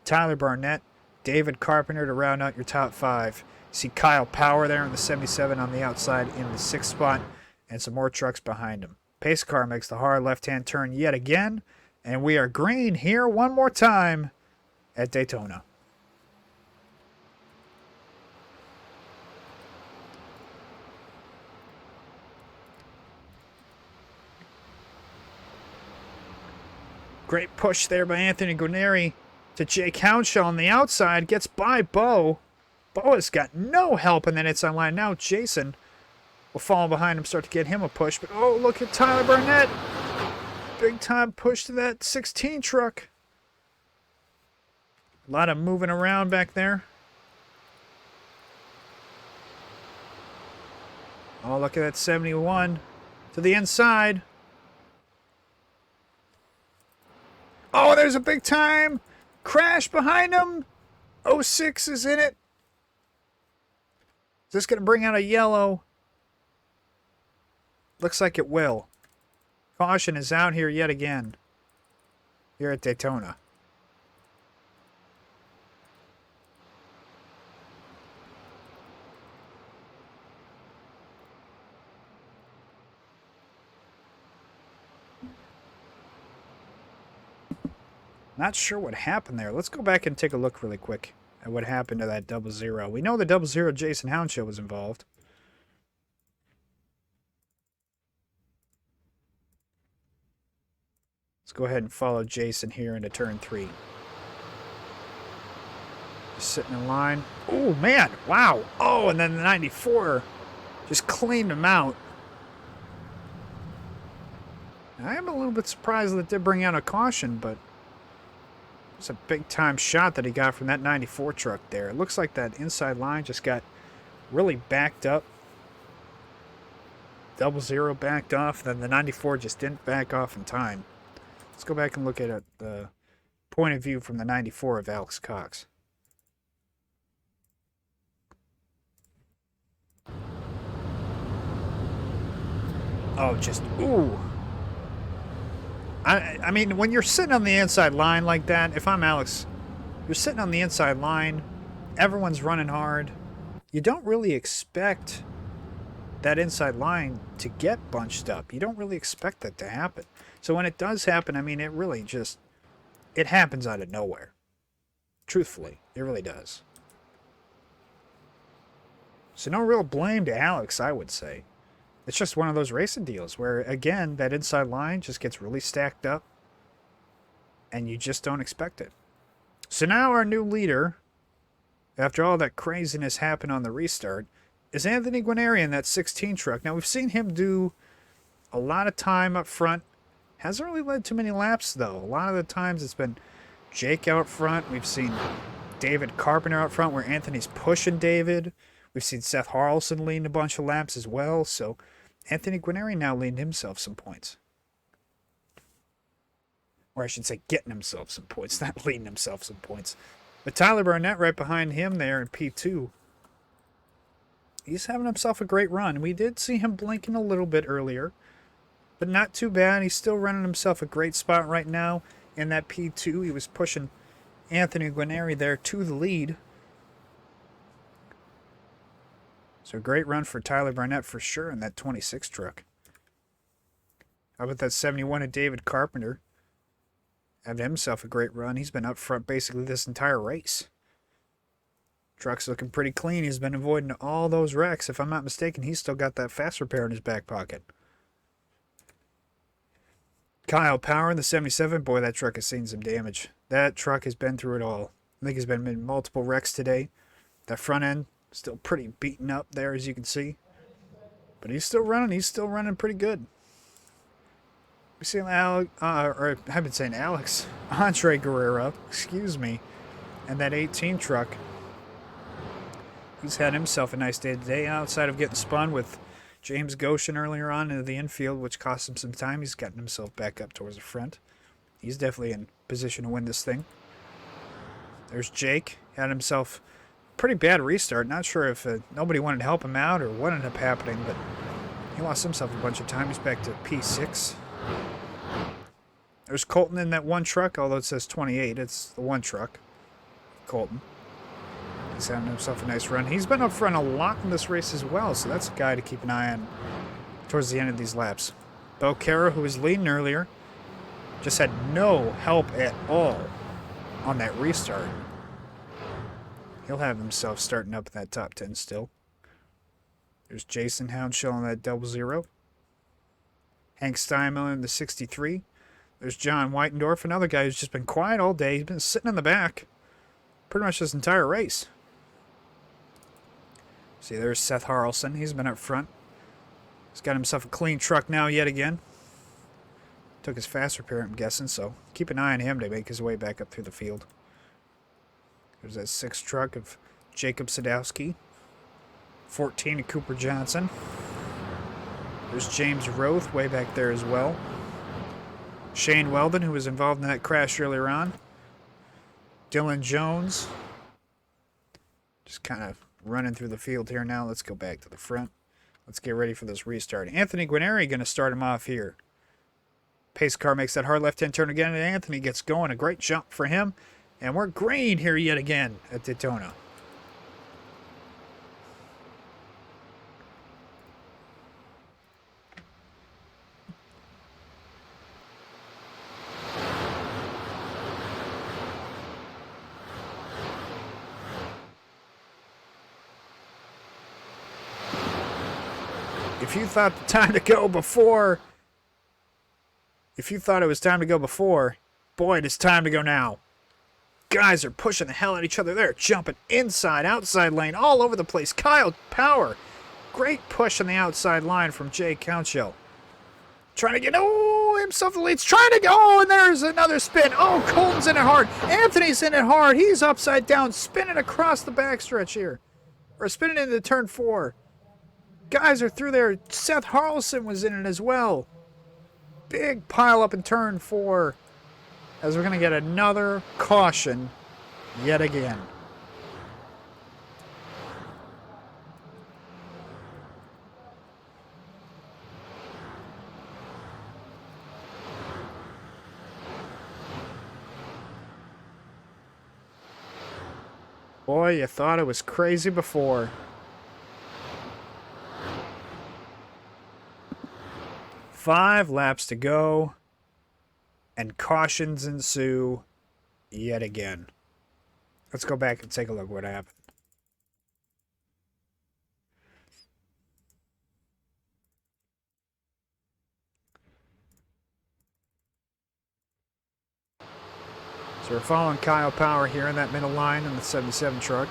Tyler Barnett, David Carpenter to round out your top five. See Kyle Power there in the 77 on the outside in the 6th spot, and some more trucks behind him. Pace car makes the hard left-hand turn yet again, and we are green here one more time at Daytona. Great push there by Anthony Guarneri to Jake Hounshaw on the outside. Gets by Bo. Bo has got no help, and then it's on line. Now Jason will follow behind him, start to get him a push. But, oh, look at Tyler Barnett. Big time push to that 16 truck. A lot of moving around back there. Oh, look at that 71 to the inside. Oh, there's a big time crash behind him. 06 is in it. Is this going to bring out a yellow? Looks like it will. Caution is out here yet again. Here at Daytona. Not sure what happened there. Let's go back and take a look really quick at what happened to that 00. We know the 00 Jason Hounshaw was involved. Let's go ahead and follow Jason here into turn 3. Just sitting in line. Oh, man. Wow. Oh, and then the 94 just cleaned him out. Now, I am a little bit surprised that it did bring out a caution, but it's a big-time shot that he got from that 94 truck there. It looks like that inside line just got really backed up. 00 backed off, then the 94 just didn't back off in time. Let's go back and look at the point of view from the 94 of Alex Cox. Oh, just, ooh. I mean, when you're sitting on the inside line like that, if I'm Alex, you're sitting on the inside line, everyone's running hard. You don't really expect that inside line to get bunched up. You don't really expect that to happen. So when it does happen, I mean, it really just, it happens out of nowhere. Truthfully, it really does. So no real blame to Alex, I would say. It's just one of those racing deals where, again, that inside line just gets really stacked up and you just don't expect it. So now our new leader, after all that craziness happened on the restart, is Anthony Guarneri in that 16 truck. Now, we've seen him do a lot of time up front. Hasn't really led too many laps, though. A lot of the times it's been Jake out front. We've seen David Carpenter out front where Anthony's pushing David. We've seen Seth Harrelson leading a bunch of laps as well, so Anthony Guarneri now leading himself some points. Or I should say getting himself some points, not leading himself some points. But Tyler Barnett right behind him there in P2. He's having himself a great run. We did see him blinking a little bit earlier, but not too bad. He's still running himself a great spot right now in that P2. He was pushing Anthony Guarneri there to the lead. So a great run for Tyler Barnett for sure in that 26 truck. How about that 71 of David Carpenter? Having himself a great run. He's been up front basically this entire race. Truck's looking pretty clean. He's been avoiding all those wrecks. If I'm not mistaken, he's still got that fast repair in his back pocket. Kyle Power in the 77. Boy, that truck has seen some damage. That truck has been through it all. I think he's been in multiple wrecks today. That front end still pretty beaten up there, as you can see. But he's still running. He's still running pretty good. We see Alex, or I've been saying Alex, Andre Guerrero, excuse me, and that 18 truck. He's had himself a nice day today outside of getting spun with James Goshen earlier on into the infield, which cost him some time. He's gotten himself back up towards the front. He's definitely in position to win this thing. There's Jake. Had himself a pretty bad restart. Not sure if nobody wanted to help him out or what ended up happening, but he lost himself a bunch of time. He's back to P6. There's Colton in that one truck, although it says 28. It's the one truck. Colton. He's having himself a nice run. He's been up front a lot in this race as well, so that's a guy to keep an eye on towards the end of these laps. Belcara, who was leading earlier, just had no help at all on that restart. He'll have himself starting up in that top 10 still. There's Jason Houndshell on that 00. Hank Steinmiller in the 63. There's John Whitendorf, another guy who's just been quiet all day. He's been sitting in the back pretty much this entire race. See, there's Seth Harrelson. He's been up front. He's got himself a clean truck now yet again. Took his fast repair, I'm guessing, so keep an eye on him to make his way back up through the field. There's that 6 truck of Jacob Sadowski. 14 of Cooper Johnson. There's James Roth way back there as well. Shane Weldon, who was involved in that crash earlier on. Dylan Jones. Just kind of running through the field here now. Let's go back to the front. Let's get ready for this restart. Anthony Guarneri going to start him off here. Pace car makes that hard left-hand turn again, and Anthony gets going. A great jump for him. And we're green here yet again at Daytona. If you thought the time to go before, if you thought it was time to go before, boy, it is time to go now. Guys are pushing the hell at each other. They're jumping inside, outside lane, all over the place. Kyle Power, great push on the outside line from Jay Countshell. Trying to get, himself the leads, trying to go, and there's another spin. Oh, Colton's in it hard. Anthony's in it hard. He's upside down, spinning across the backstretch here. Or spinning into turn 4. Guys are through there. Seth Harrelson was in it as well. Big pile up in turn 4. As we're going to get another caution yet again. Boy, you thought it was crazy before. Five laps to go, and cautions ensue yet again. Let's go back and take a look what happened. So we're following Kyle Power here in that middle line in the 77 truck.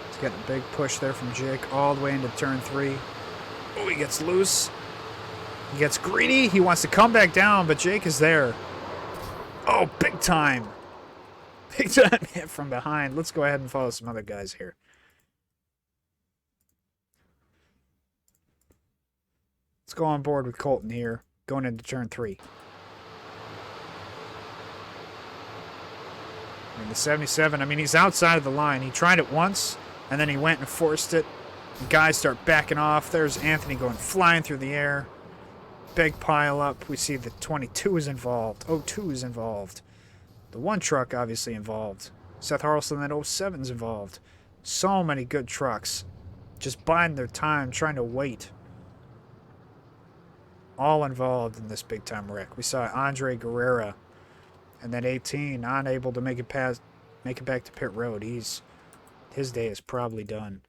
He's getting a big push there from Jake all the way into turn 3. Oh, he gets loose. He gets greedy. He wants to come back down, but Jake is there. Oh, big time. Big time hit from behind. Let's go ahead and follow some other guys here. Let's go on board with Colton here, going into turn 3. I mean, the 77, I mean, he's outside of the line. He tried it once, and then he went and forced it. The guys start backing off. There's Anthony going flying through the air. Big pile up. We see the 22 is involved. 02 is involved. The one truck obviously involved. Seth Harrelson, that 07 is involved. So many good trucks. Just biding their time, trying to wait. All involved in this big time wreck. We saw Andre Guerrero and that 18 unable to make it back to pit road. His day is probably done.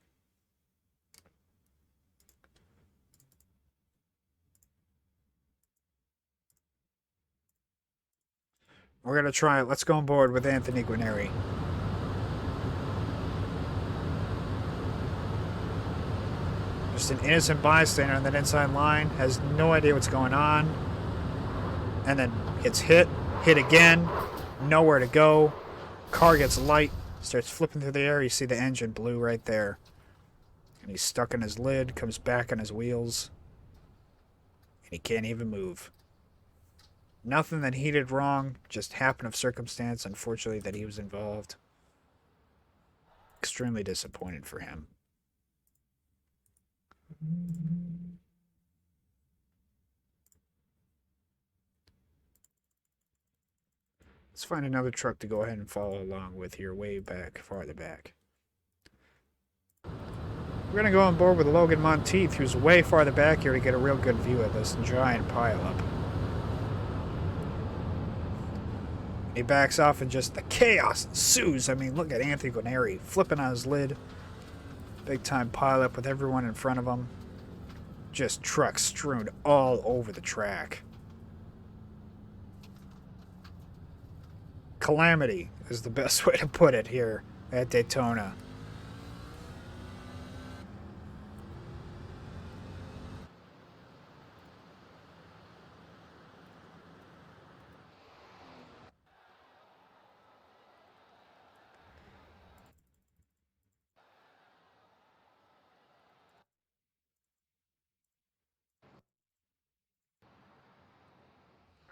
We're going to try it. Let's go on board with Anthony Guarnieri. Just an innocent bystander on that inside line. Has no idea what's going on. And then gets hit. Hit again. Nowhere to go. Car gets light. Starts flipping through the air. You see the engine blue right there. And he's stuck in his lid. Comes back on his wheels. And he can't even move. Nothing that he did wrong. Just happened of circumstance, unfortunately, that he was involved. Extremely disappointed for him. Let's find another truck to go ahead and follow along with here, way back, farther back. We're going to go on board with Logan Monteith, who's way farther back here to get a real good view of this giant pileup. He backs off and just the chaos ensues. I mean, look at Anthony Guarnieri flipping on his lid. Big time pileup with everyone in front of him. Just trucks strewn all over the track. Calamity is the best way to put it here at Daytona.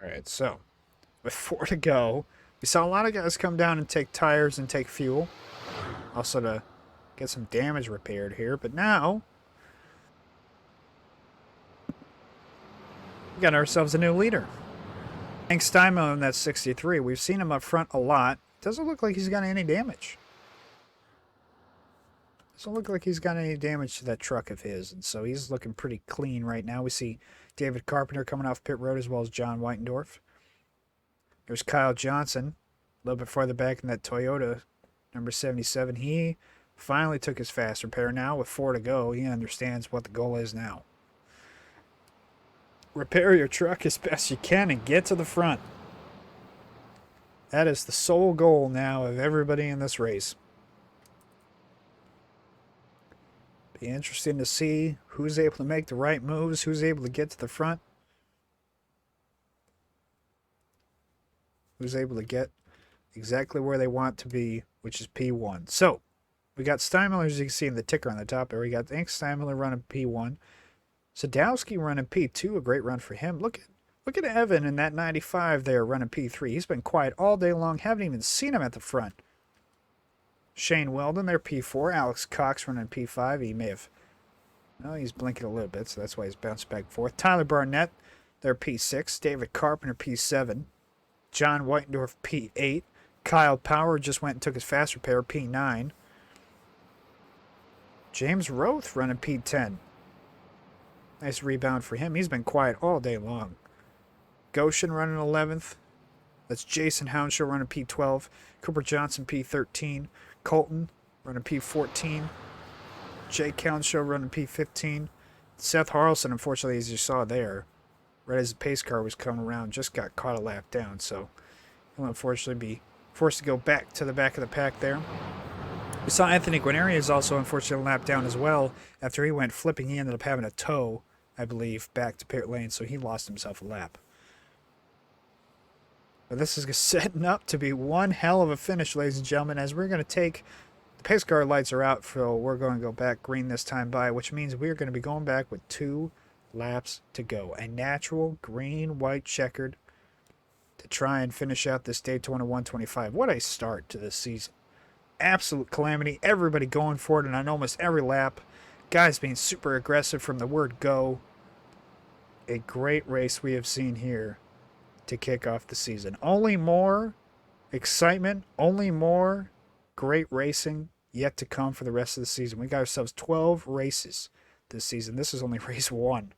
Alright, so with 4 to go, we saw a lot of guys come down and take tires and take fuel. Also to get some damage repaired here, but now we got ourselves a new leader. Hank Steinmiller in that 63. We've seen him up front a lot. Doesn't look like he's got any damage. Doesn't look like he's got any damage to that truck of his, and so he's looking pretty clean right now. We see David Carpenter coming off pit road as well as John Whitendorf. There's Kyle Johnson, a little bit farther back in that Toyota, number 77. He finally took his fast repair now with 4 to go. He understands what the goal is now. Repair your truck as best you can and get to the front. That is the sole goal now of everybody in this race. Be interesting to see who's able to make the right moves, who's able to get to the front, who's able to get exactly where they want to be, which is P1. So, we got Steinmiller, as you can see in the ticker on the top there. We got Hank Steinmiller running P1. Sadowski running P2, a great run for him. Look at Evan in that 95 there running P3. He's been quiet all day long. Haven't even seen him at the front. Shane Weldon there, P4. Alex Cox running P5. He may have... No, he's blinking a little bit, so that's why he's bounced back and forth. Tyler Barnett there, P6. David Carpenter, P7. John Whitendorf, P8. Kyle Power just went and took his fast repair, P9. James Roth running P10. Nice rebound for him. He's been quiet all day long. Goshen running 11th. That's Jason Hounshaw running P12. Cooper Johnson, P13. Colton running P14. Jake Hounshaw running P15. Seth Harrelson, unfortunately, as you saw there, right as the pace car was coming around, just got caught a lap down. So he'll unfortunately be forced to go back to the back of the pack there. We saw Anthony Guarnieri is also unfortunately lapped down as well. After he went flipping, he ended up having a tow, I believe, back to pit lane, so he lost himself a lap. But this is setting up to be one hell of a finish, ladies and gentlemen, as we're going to take... The pace car lights are out, so we're going to go back green this time by, which means we're going to be going back with 2 laps to go. A natural green, white checkered to try and finish out this Daytona 125. What a start to this season. Absolute calamity. Everybody going for it, and on almost every lap. Guys being super aggressive from the word go. A great race we have seen here to kick off the season. Only more excitement, only more great racing yet to come for the rest of the season. We got ourselves 12 races this season. This is only race 1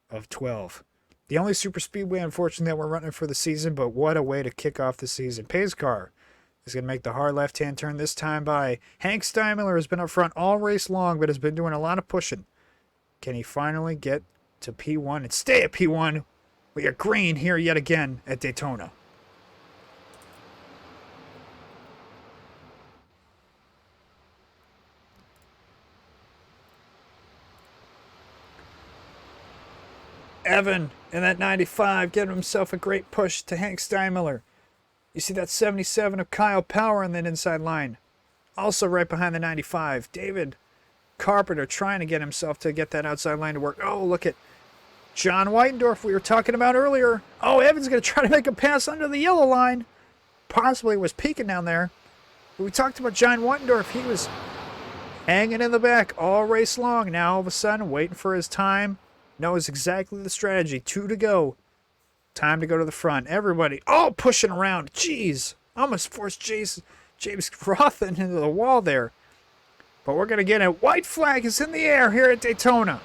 of 12. The only super speedway, unfortunately, that we're running for the season, but what a way to kick off the season. Pace car is going to make the hard left-hand turn this time by. Hank Steinmiller has been up front all race long, but has been doing a lot of pushing. Can he finally get to P1 and stay at P1? We are green here yet again at Daytona. Evan in that 95 getting himself a great push to Hank Steinmiller. You see that 77 of Kyle Power on that inside line. Also right behind the 95, David Carpenter trying to get himself to get that outside line to work. Oh, look at John Whitendorf we were talking about earlier. Oh, Evan's going to try to make a pass under the yellow line. Possibly was peeking down there. But we talked about John Whitendorf. He was hanging in the back all race long. Now all of a sudden, waiting for his time. Knows exactly the strategy. 2 to go. Time to go to the front. Everybody, all pushing around. Jeez. Almost forced James Roth into the wall there. But we're going to get it. White flag is in the air here at Daytona.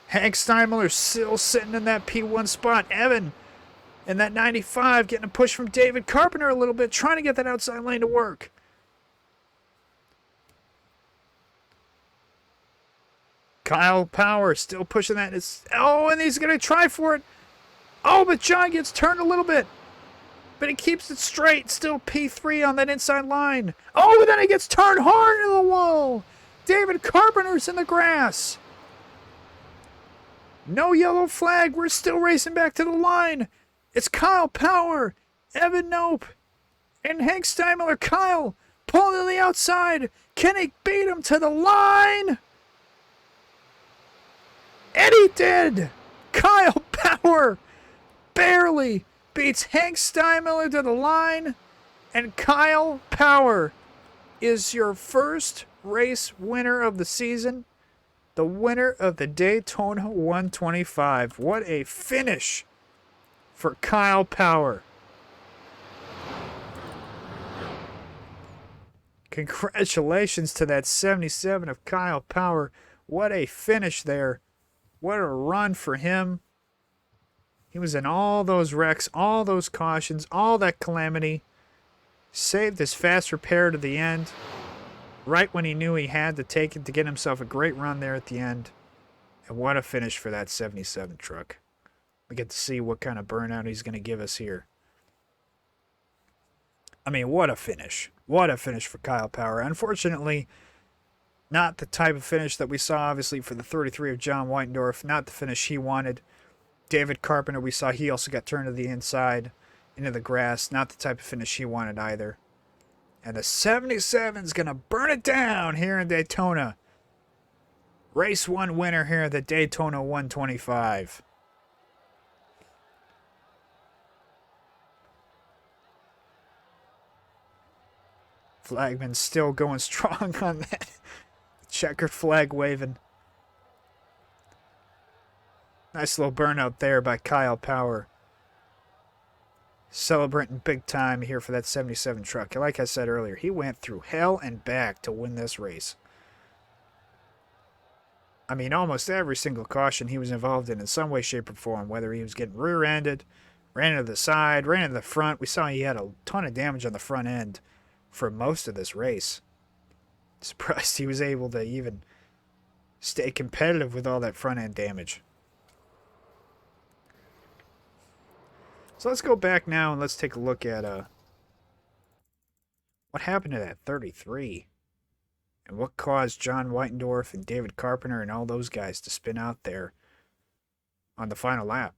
Hank Steinmiller still sitting in that P1 spot. Evan in that 95 getting a push from David Carpenter a little bit. Trying to get that outside lane to work. Kyle Power still pushing that. And he's going to try for it. Oh, but John gets turned a little bit. But he keeps it straight. Still P3 on that inside line. Oh, and then he gets turned hard into the wall. David Carpenter's in the grass. No yellow flag. We're still racing back to the line. It's Kyle Power, Evan Nope, and Hank Steinmiller. Kyle pulling to the outside. Can he beat him to the line? And he did. Kyle Power barely beats Hank Steinmiller to the line. And Kyle Power is your first race winner of the season. The winner of the Daytona 125. What a finish for Kyle Power. Congratulations to that 77 of Kyle Power. What a finish there. What a run for him. He was in all those wrecks, all those cautions, all that calamity. Saved his fast repair to the end. Right when he knew he had to take it to get himself a great run there at the end. And what a finish for that 77 truck. We get to see what kind of burnout he's going to give us here. I mean, what a finish. What a finish for Kyle Power. Unfortunately, not the type of finish that we saw, obviously, for the 33 of John Whitendorf. Not the finish he wanted. David Carpenter, we saw he also got turned to the inside, into the grass. Not the type of finish he wanted either. And the 77's going to burn it down here in Daytona. Race 1 winner here at the Daytona 125. Flagman still going strong on that. Checkered flag waving. Nice little burnout there by Kyle Power. Celebrating big time here for that 77 truck. Like I said earlier, he went through hell and back to win this race. I mean, almost every single caution he was involved in some way, shape, or form. Whether he was getting rear-ended, ran into the side, ran into the front. We saw he had a ton of damage on the front end for most of this race. Surprised he was able to even stay competitive with all that front-end damage. So let's go back now and let's take a look at what happened to that 33 and what caused John Whitendorf and David Carpenter and all those guys to spin out there on the final lap.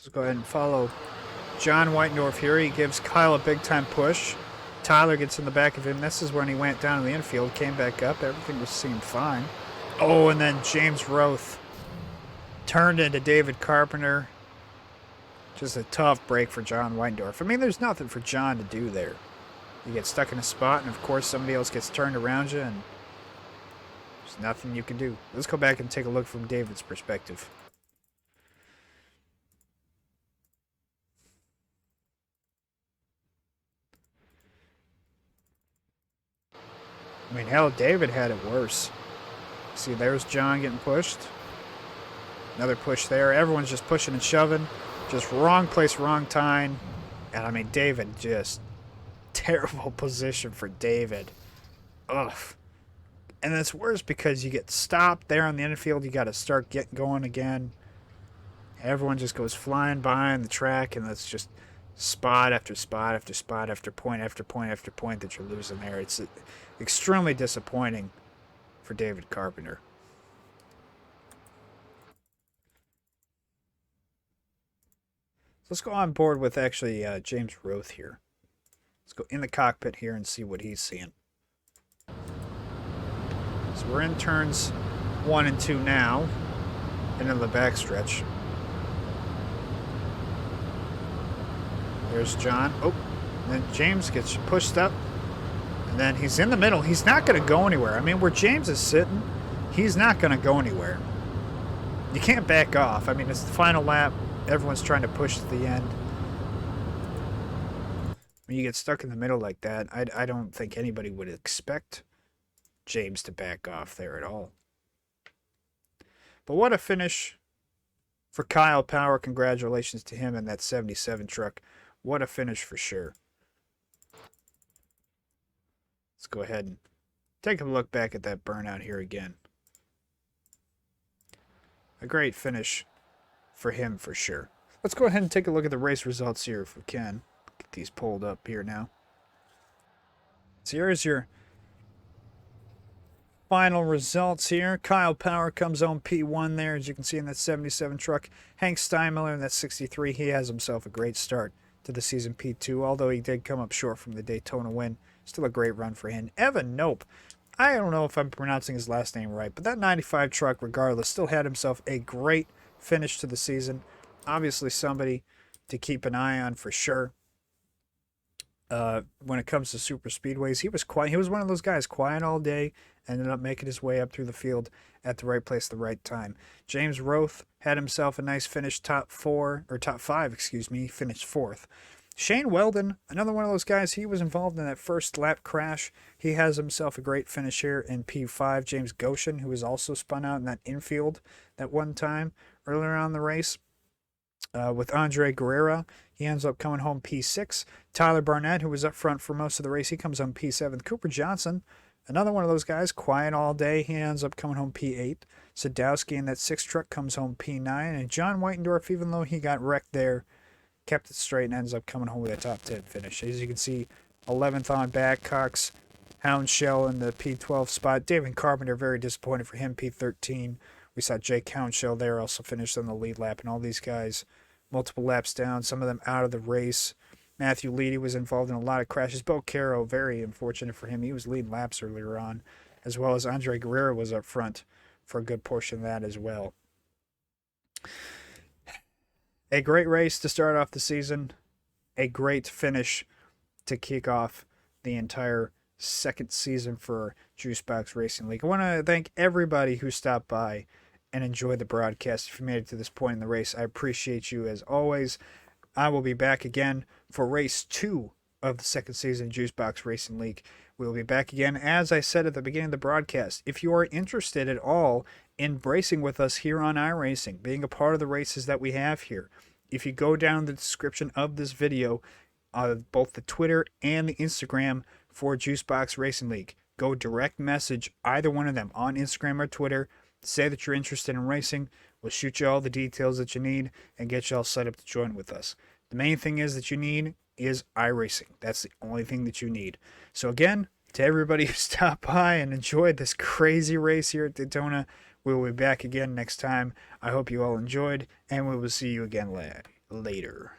Let's go ahead and follow John Whitendorf here. He gives Kyle a big-time push. Tyler gets in the back of him. This is when he went down in the infield, came back up. Everything seemed fine. Oh, and then James Roth turned into David Carpenter. Just a tough break for John Whitendorf. I mean, there's nothing for John to do there. You get stuck in a spot, and of course somebody else gets turned around you, and there's nothing you can do. Let's go back and take a look from David's perspective. I mean, hell, David had it worse. See, there's John getting pushed. Another push there. Everyone's just pushing and shoving. Just wrong place, wrong time. And, I mean, David just... terrible position for David. ugh. And it's worse because you get stopped there on the infield. You got to start getting going again. Everyone just goes flying by on the track, and that's just spot after spot after spot after point after point after point that you're losing there. It's extremely disappointing for David Carpenter. So let's go on board with actually James Roth here. Let's go in the cockpit here and see what he's seeing. So we're in turns 1 and 2 now, and in the backstretch. There's John. Oh, and then James gets pushed up, and then he's in the middle. He's not going to go anywhere. I mean, where James is sitting, he's not going to go anywhere. You can't back off. I mean, it's the final lap. Everyone's trying to push to the end. When you get stuck in the middle like that, I don't think anybody would expect James to back off there at all. But what a finish for Kyle Power. Congratulations to him in that 77 truck. What a finish for sure. Let's go ahead and take a look back at that burnout here again. A great finish for him for sure. Let's go ahead and take a look at the race results here if we can. Get these pulled up here now. So here's your final results here. Kyle Power comes on P1 there, as you can see in that 77 truck. Hank Steinmiller in that 63. He has himself a great start to the season P2, although he did come up short from the Daytona win. Still a great run for him. Evan Nope. I don't know if I'm pronouncing his last name right, but that 95 truck, regardless, still had himself a great finish to the season. Obviously somebody to keep an eye on for sure. When it comes to super speedways, he was quiet. He was one of those guys, quiet all day, ended up making his way up through the field at the right place at the right time. James Roth had himself a nice finish, top 5, excuse me, finished 4th. Shane Weldon, another one of those guys, he was involved in that first lap crash. He has himself a great finish here in P5. James Goshen, who was also spun out in that infield that one time earlier on in the race. With Andre Guerrera, he ends up coming home P6. Tyler Barnett, who was up front for most of the race, he comes home P7. Cooper Johnson, another one of those guys, quiet all day, he ends up coming home P8. Sadowski in that 6 truck comes home P9. And John Whitendorf, even though he got wrecked there, kept it straight and ends up coming home with a top 10 finish. As you can see, 11th on back, Cox, Houndshell in the P12 spot. David Carpenter, very disappointed for him, P13. We saw Jake Houndshell there also finished on the lead lap, and all these guys multiple laps down, some of them out of the race. Matthew Leedy was involved in a lot of crashes. Bo Caro, very unfortunate for him. He was leading laps earlier on, as well as Andre Guerrero was up front for a good portion of that as well. A great race to start off the season. A great finish to kick off the entire second season for Juicebox Racing League. I want to thank everybody who stopped by and enjoyed the broadcast. If you made it to this point in the race, I appreciate you as always. I will be back again for race 2 of the second season Juicebox Racing League. We will be back again, as I said at the beginning of the broadcast. If you are interested at all in racing with us here on iRacing, being a part of the races that we have here, if you go down the description of this video, both the Twitter and the Instagram for Juicebox Racing League, go direct message either one of them on Instagram or Twitter. Say that you're interested in racing. We'll shoot you all the details that you need and get you all set up to join with us. The main thing is that you need is iRacing. That's the only thing that you need. So again, to everybody who stopped by and enjoyed this crazy race here at Daytona, we will be back again next time. I hope you all enjoyed, and we will see you again later.